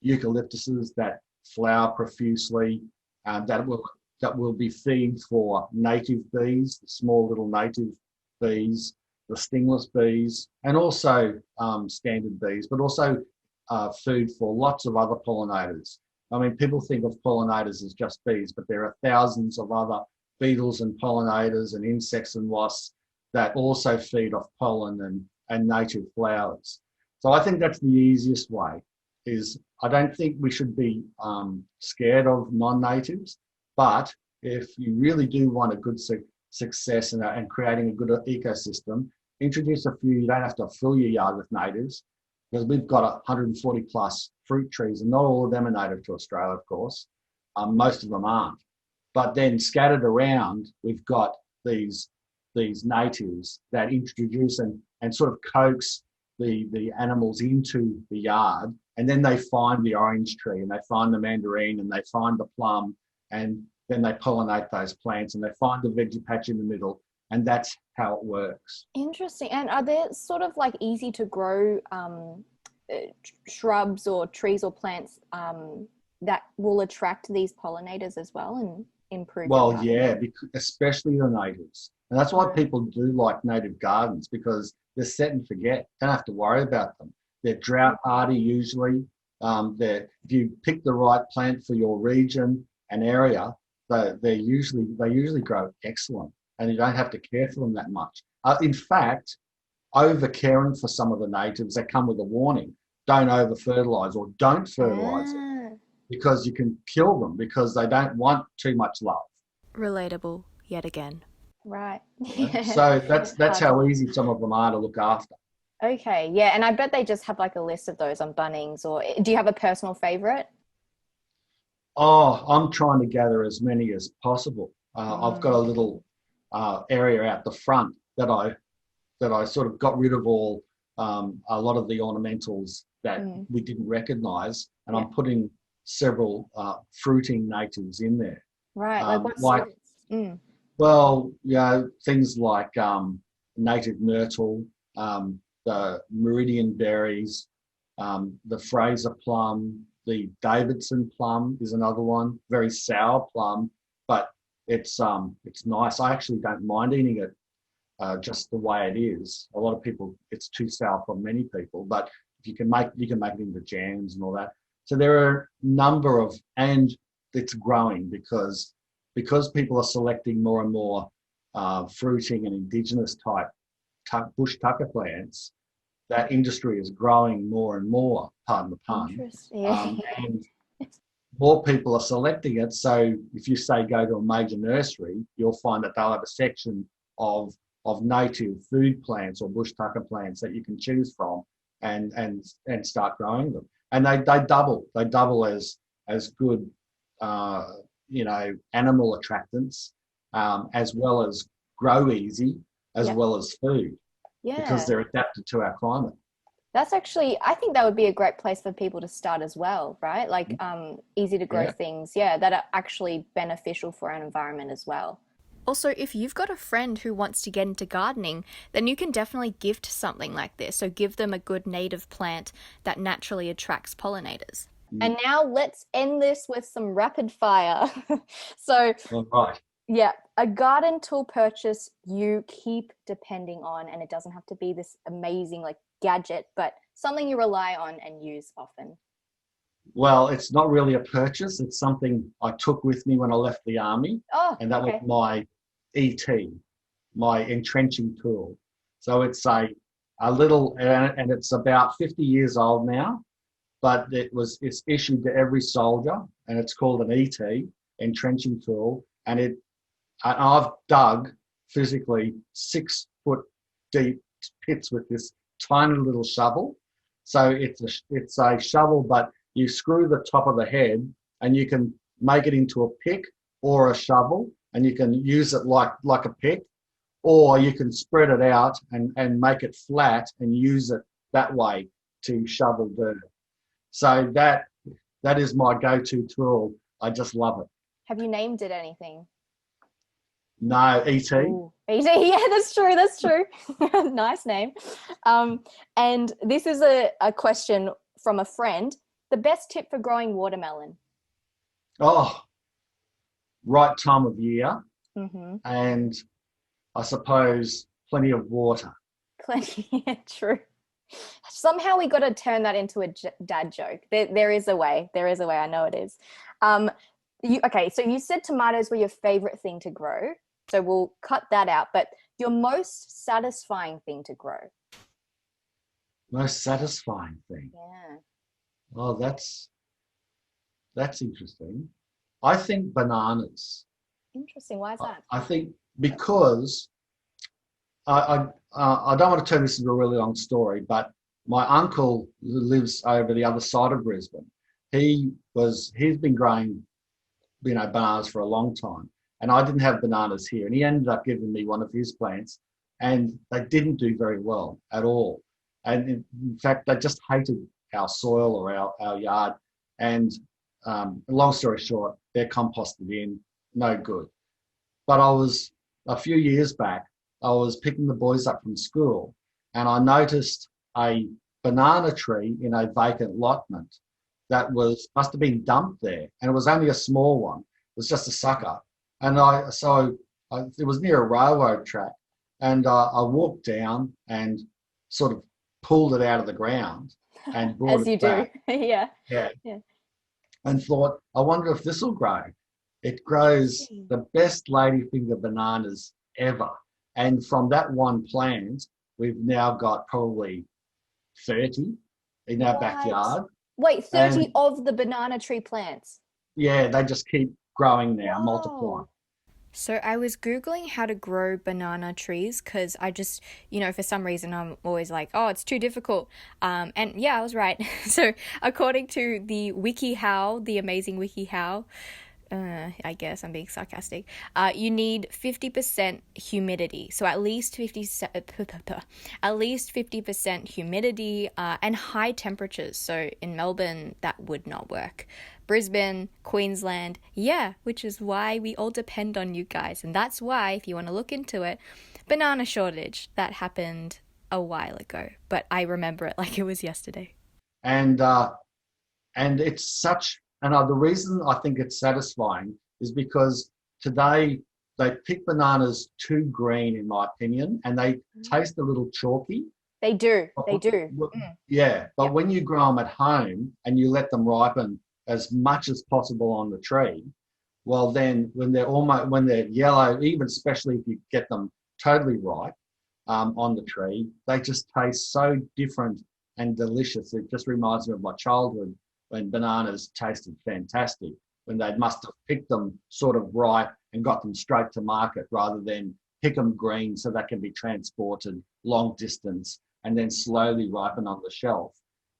eucalyptuses that flower profusely, that will be feed for native bees, the small little native bees, the stingless bees, and also standard bees, but also food for lots of other pollinators. I mean, people think of pollinators as just bees, but there are thousands of other beetles and pollinators and insects and wasps that also feed off pollen and native flowers. So I think that's the easiest way. Is I don't think we should be scared of non-natives, but if you really do want a good success and creating a good ecosystem, introduce a few. You don't have to fill your yard with natives, because we've got 140 plus fruit trees, and not all of them are native to Australia, of course. Most of them aren't. But then scattered around, we've got these natives that introduce and sort of coax the animals into the yard, and then they find the orange tree, and they find the mandarin, and they find the plum, and then they pollinate those plants, and they find the veggie patch in the middle, and that's how it works. Interesting. And are there sort of like easy to grow shrubs or trees or plants that will attract these pollinators as well and improve? Well, yeah, especially the natives. And that's why people do like native gardens, because they're set and forget. Don't have to worry about them. They're drought hardy usually. If you pick the right plant for your region and area, they usually grow excellent, and you don't have to care for them that much. In fact, over caring for some of the natives, they come with a warning: don't over fertilize, or don't fertilize it, because you can kill them because they don't want too much love. Relatable yet again. Right. Yeah. So that's how easy some of them are to look after. Okay, yeah, and I bet they just have like a list of those on Bunnings. Or do you have a personal favorite? Oh, I'm trying to gather as many as possible. I've got a little area out the front that I sort of got rid of a lot of the ornamentals that we didn't recognise, and I'm putting several fruiting natives in there. Right, like what sorts? Well, things like native myrtle, the meridian berries, the Fraser plum, the Davidson plum is another one. Very sour plum, but it's nice. I actually don't mind eating it just the way it is. A lot of people, it's too sour for many people, but if you can make it into jams and all that. So there are a number of, and it's growing because people are selecting more and more fruiting and indigenous type bush tucker plants. That industry is growing more and more, pardon the pun, and more people are selecting it. So if you say go to a major nursery, you'll find that they'll have a section of native food plants or bush tucker plants that you can choose from and start growing them. And they double as good animal attractants, as well as grow easy, as well as food. Yeah. Because they're adapted to our climate. That's actually, I think that would be a great place for people to start as well, right? Like easy to grow things, that are actually beneficial for our environment as well. Also, if you've got a friend who wants to get into gardening, then you can definitely gift something like this. So give them a good native plant that naturally attracts pollinators. And now let's end this with some rapid fire. So, all right. Yeah, a garden tool purchase you keep depending on, and it doesn't have to be this amazing like gadget, but something you rely on and use often. Well, it's not really a purchase. It's something I took with me when I left the army. Oh, and that was my ET, my entrenching tool. So it's a little, and it's about 50 years old now, but it's issued to every soldier, and it's called an ET, entrenching tool, and I've dug physically 6 foot deep pits with this tiny little shovel. So it's a shovel, but you screw the top of the head and you can make it into a pick or a shovel, and you can use it like a pick, or you can spread it out and make it flat and use it that way to shovel dirt. So that is my go-to tool. I just love it. Have you named it anything? No, ET. Ooh, ET, yeah, that's true. Nice name. And this is a question from a friend. The best tip for growing watermelon? Oh, right time of year. And I suppose plenty of water. Plenty, yeah, true. Somehow we got to turn that into a dad joke. There is a way. I know it is. So you said tomatoes were your favorite thing to grow. So we'll cut that out. But your most satisfying thing to grow? Most satisfying thing. Yeah. Oh, that's interesting. I think bananas. Interesting. Why is that? I think because I don't want to turn this into a really long story, but my uncle who lives over the other side of Brisbane, he's been growing, bananas for a long time, and I didn't have bananas here, and he ended up giving me one of his plants, and they didn't do very well at all, and in fact they just hated our soil or our yard, and long story short, they're composted in, no good. But a few years back, I was picking the boys up from school, and I noticed a banana tree in a vacant allotment that must have been dumped there, and it was only a small one. It was just a sucker, and it was near a railroad track, and I walked down and sort of pulled it out of the ground and brought As you it do. back. Yeah. Yeah, and thought, I wonder if this will grow. It grows the best ladyfinger bananas ever. And from that one plant, we've now got probably 30 in our backyard. Wait, 30 And of the banana tree plants? yeah, they just keep growing now, Whoa. multiplying. So I was Googling how to grow banana trees because I just, for some reason I'm always like, oh, it's too difficult. And yeah, I was right. So according to the WikiHow, the amazing WikiHow, I guess I'm being sarcastic. You need 50% humidity, so at least 50% humidity and high temperatures. So in Melbourne, that would not work. Brisbane, Queensland, yeah, which is why we all depend on you guys, and that's why, if you want to look into it, banana shortage that happened a while ago, but I remember it like it was yesterday. And it's such. And the reason I think it's satisfying is because today they pick bananas too green, in my opinion, and they taste a little chalky. They do. Yeah, but when you grow them at home and you let them ripen as much as possible on the tree, well, then when they're yellow, even especially if you get them totally ripe on the tree, they just taste so different and delicious. It just reminds me of my childhood, when bananas tasted fantastic, when they must have picked them sort of ripe and got them straight to market rather than pick them green so they can be transported long distance and then slowly ripen on the shelf.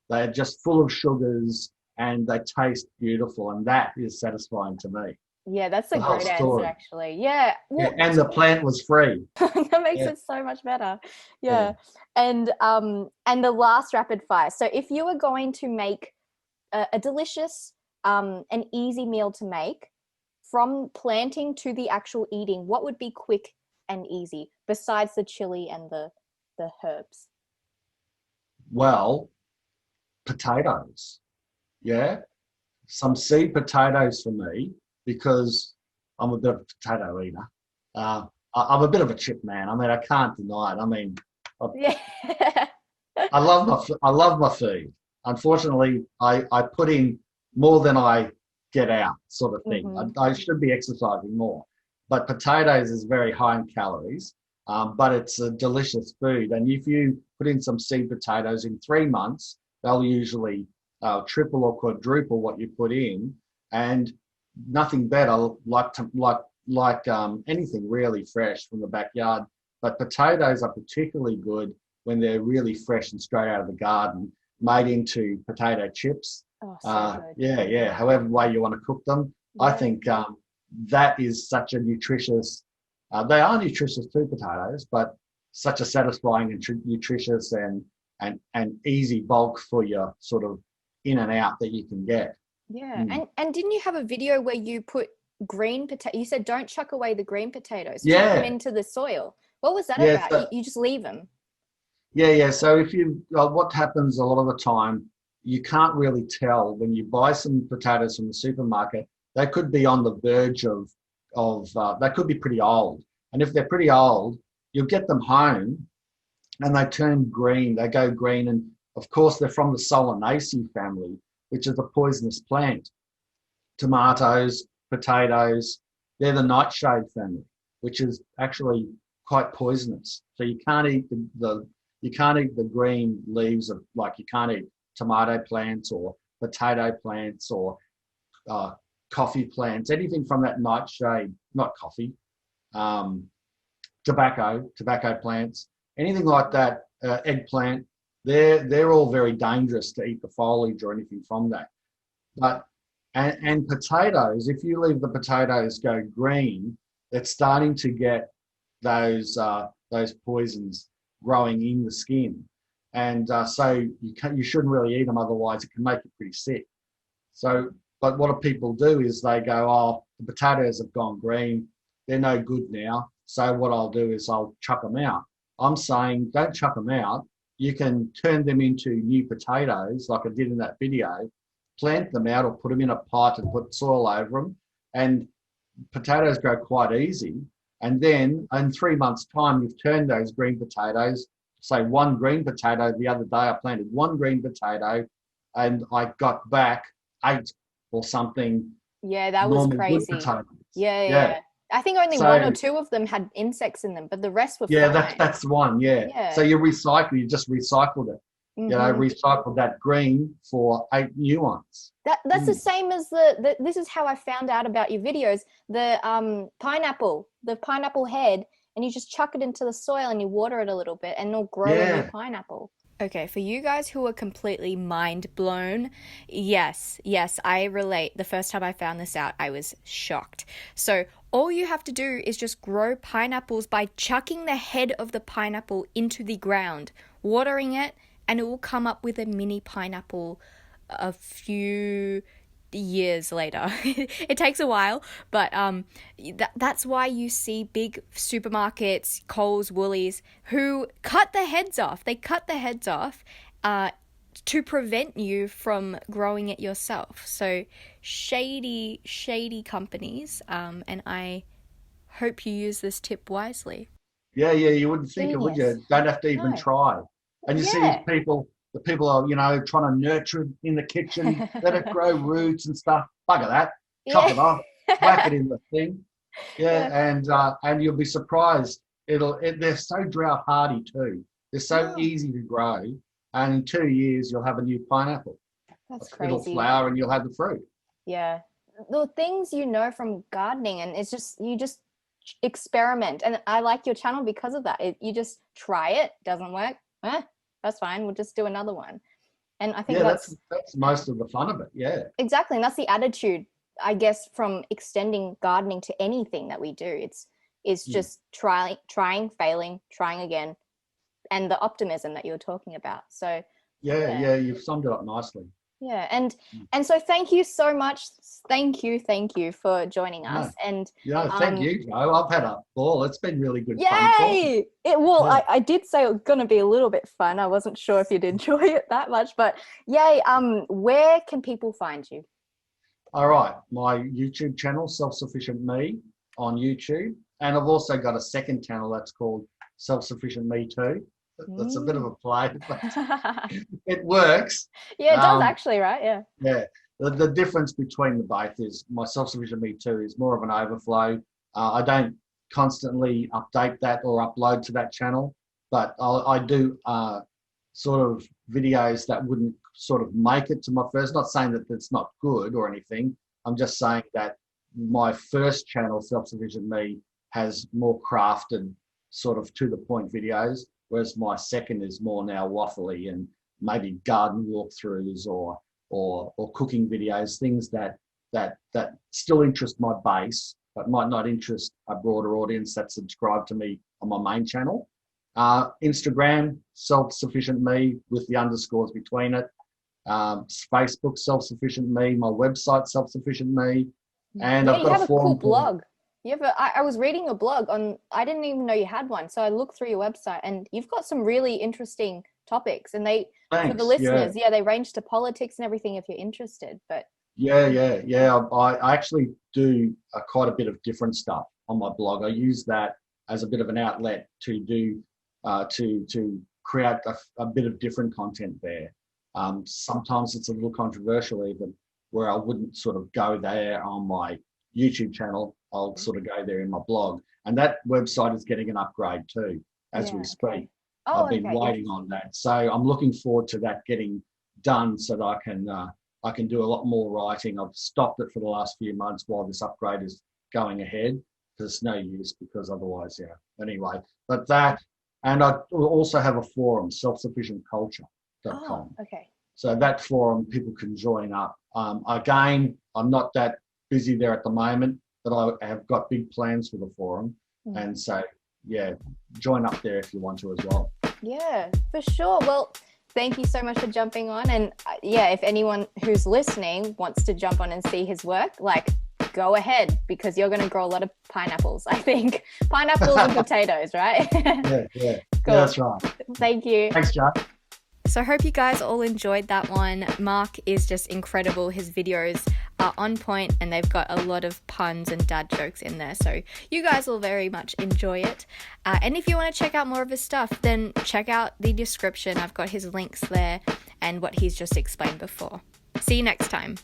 They're just full of sugars and they taste beautiful, and that is satisfying to me. Yeah, that's a great answer, actually. Yeah. Well, and the plant was free. That makes it so much better. Yeah. And the last rapid fire. So if you were going to make a delicious, an easy meal to make, from planting to the actual eating, what would be quick and easy besides the chili and the herbs? Well, potatoes. Yeah. Some seed potatoes for me, because I'm a bit of a potato eater. I'm a bit of a chip man. I mean, I can't deny it. I mean, I love my food. Unfortunately, I put in more than I get out, sort of thing. Mm-hmm. I should be exercising more. But potatoes is very high in calories, but it's a delicious food. And if you put in some seed potatoes in 3 months, they'll usually triple or quadruple what you put in. And nothing better like anything really fresh from the backyard. But potatoes are particularly good when they're really fresh and straight out of the garden, made into potato chips. Oh, so good. Yeah. However way you want to cook them. Yeah. I think that is such a nutritious, they are nutritious too, potatoes, but such a satisfying and nutritious and easy bulk for your sort of in and out that you can get. Yeah. And didn't you have a video where you put green potato? You said don't chuck away the green potatoes. Chuck them into the soil. What was that about? So, you just leave them. Yeah. So if you, what happens a lot of the time, you can't really tell when you buy some potatoes from the supermarket. They could be on the verge of they could be pretty old. And if they're pretty old, you'll get them home and they turn green. They go green. And of course, they're from the Solanaceae family, which is a poisonous plant. Tomatoes, potatoes, they're the nightshade family, which is actually quite poisonous. So you can't eat the You can't eat the green leaves of, like, you can't eat tomato plants or potato plants or coffee plants, anything from that nightshade, not coffee, tobacco plants, anything like that, eggplant. They're all very dangerous to eat the foliage or anything from that. But and potatoes, if you leave the potatoes go green, it's starting to get those poisons growing in the skin, and so you shouldn't really eat them, otherwise it can make you pretty sick. So, but what do people do is they go, oh, the potatoes have gone green, they're no good now, so what I'll do is I'll chuck them out. I'm saying don't chuck them out. You can turn them into new potatoes, like I did in that video, plant them out or put them in a pot and put soil over them, and potatoes grow quite easy. And then in 3 months' time, you've turned those green potatoes, say one green potato. The other day I planted one green potato and I got back 8 or something. Yeah, that was crazy. Yeah. I think only 1 or 2 of them had insects in them, but the rest were fine. That's one, yeah. So you just recycled it. Mm-hmm. You know, recycled that green for 8 new ones. That's the same as this is how I found out about your videos. The pineapple head, and you just chuck it into the soil and you water it a little bit and it'll grow a new pineapple. Okay, for you guys who are completely mind blown, yes, I relate. The first time I found this out, I was shocked. So all you have to do is just grow pineapples by chucking the head of the pineapple into the ground, watering it, and it will come up with a mini pineapple a few years later. It takes a while, but that's why you see big supermarkets, Coles, Woolies, who cut the heads off. They cut the heads off to prevent you from growing it yourself. So shady companies, and I hope you use this tip wisely. Yeah, you wouldn't think it, would you? Don't have to even try. And you see these people, the people are, trying to nurture it in the kitchen, let it grow roots and stuff. Bugger that. Chop it off, whack it in the thing. And you'll be surprised. They're so drought hardy too. They're so easy to grow. And in 2 years, you'll have a new pineapple. That's crazy. It'll flower and you'll have the fruit. Yeah. The things from gardening, and you just experiment. And I like your channel because of that. You just try it, doesn't work. That's fine. We'll just do another one. And I think that's most of the fun of it. Yeah, exactly. And that's the attitude, I guess, from extending gardening to anything that we do. It's just trying, failing, trying again, and the optimism that you're talking about. So yeah, you've summed it up nicely. Yeah, and so thank you so much. Thank you for joining us. And thank you, Joe. I've had a ball. It's been really good. Yay! I did say it was going to be a little bit fun. I wasn't sure if you'd enjoy it that much, but yay! Where can people find you? All right, my YouTube channel, Self-Sufficient Me, on YouTube, and I've also got a second channel that's called Self-Sufficient Me Too. That's a bit of a play, but it works. Yeah, it does actually, right? Yeah. Yeah. The difference between the both is my Self-Sufficient Me Too is more of an overflow. I don't constantly update that or upload to that channel, but I do sort of videos that wouldn't sort of make it to my first. Not saying that it's not good or anything. I'm just saying that my first channel, Self-Sufficient Me, has more crafted sort of to the point videos, whereas my second is more now waffly and maybe garden walkthroughs or cooking videos, things that still interest my base, but might not interest a broader audience that subscribe to me on my main channel. Instagram, Self-Sufficient Me with the underscores between it. Facebook, Self-Sufficient Me. My website, Self-Sufficient Me. And I've got a cool blog. I was reading a blog I didn't even know you had one. So I looked through your website and you've got some really interesting topics, and for the listeners, they range to politics and everything if you're interested, but. I actually do quite a bit of different stuff on my blog. I use that as a bit of an outlet to do, to create a bit of different content there. Sometimes it's a little controversial even, where I wouldn't sort of go there on my YouTube channel. I'll sort of go there in my blog, and that website is getting an upgrade too as we speak. Oh, I've been okay. waiting on that. So I'm looking forward to that getting done so that I can do a lot more writing. I've stopped it for the last few months while this upgrade is going ahead, because it's no use, because otherwise, yeah. Anyway, but that, and I also have a forum, selfsufficientculture.com. Oh, okay. So that forum, people can join up. Again, I'm not that busy there at the moment, but I have got big plans for the forum. And so, yeah, join up there if you want to as well. Yeah, for sure. Well, thank you so much for jumping on. And yeah, if anyone who's listening wants to jump on and see his work, like, go ahead, because you're going to grow a lot of pineapples, I think. Pineapples and potatoes, right? Yeah. Cool. Yeah, that's right. Thank you. Thanks, Jack. So I hope you guys all enjoyed that one. Mark is just incredible. His videos are on point and they've got a lot of puns and dad jokes in there. So you guys will very much enjoy it. And if you want to check out more of his stuff, then check out the description. I've got his links there and what he's just explained before. See you next time.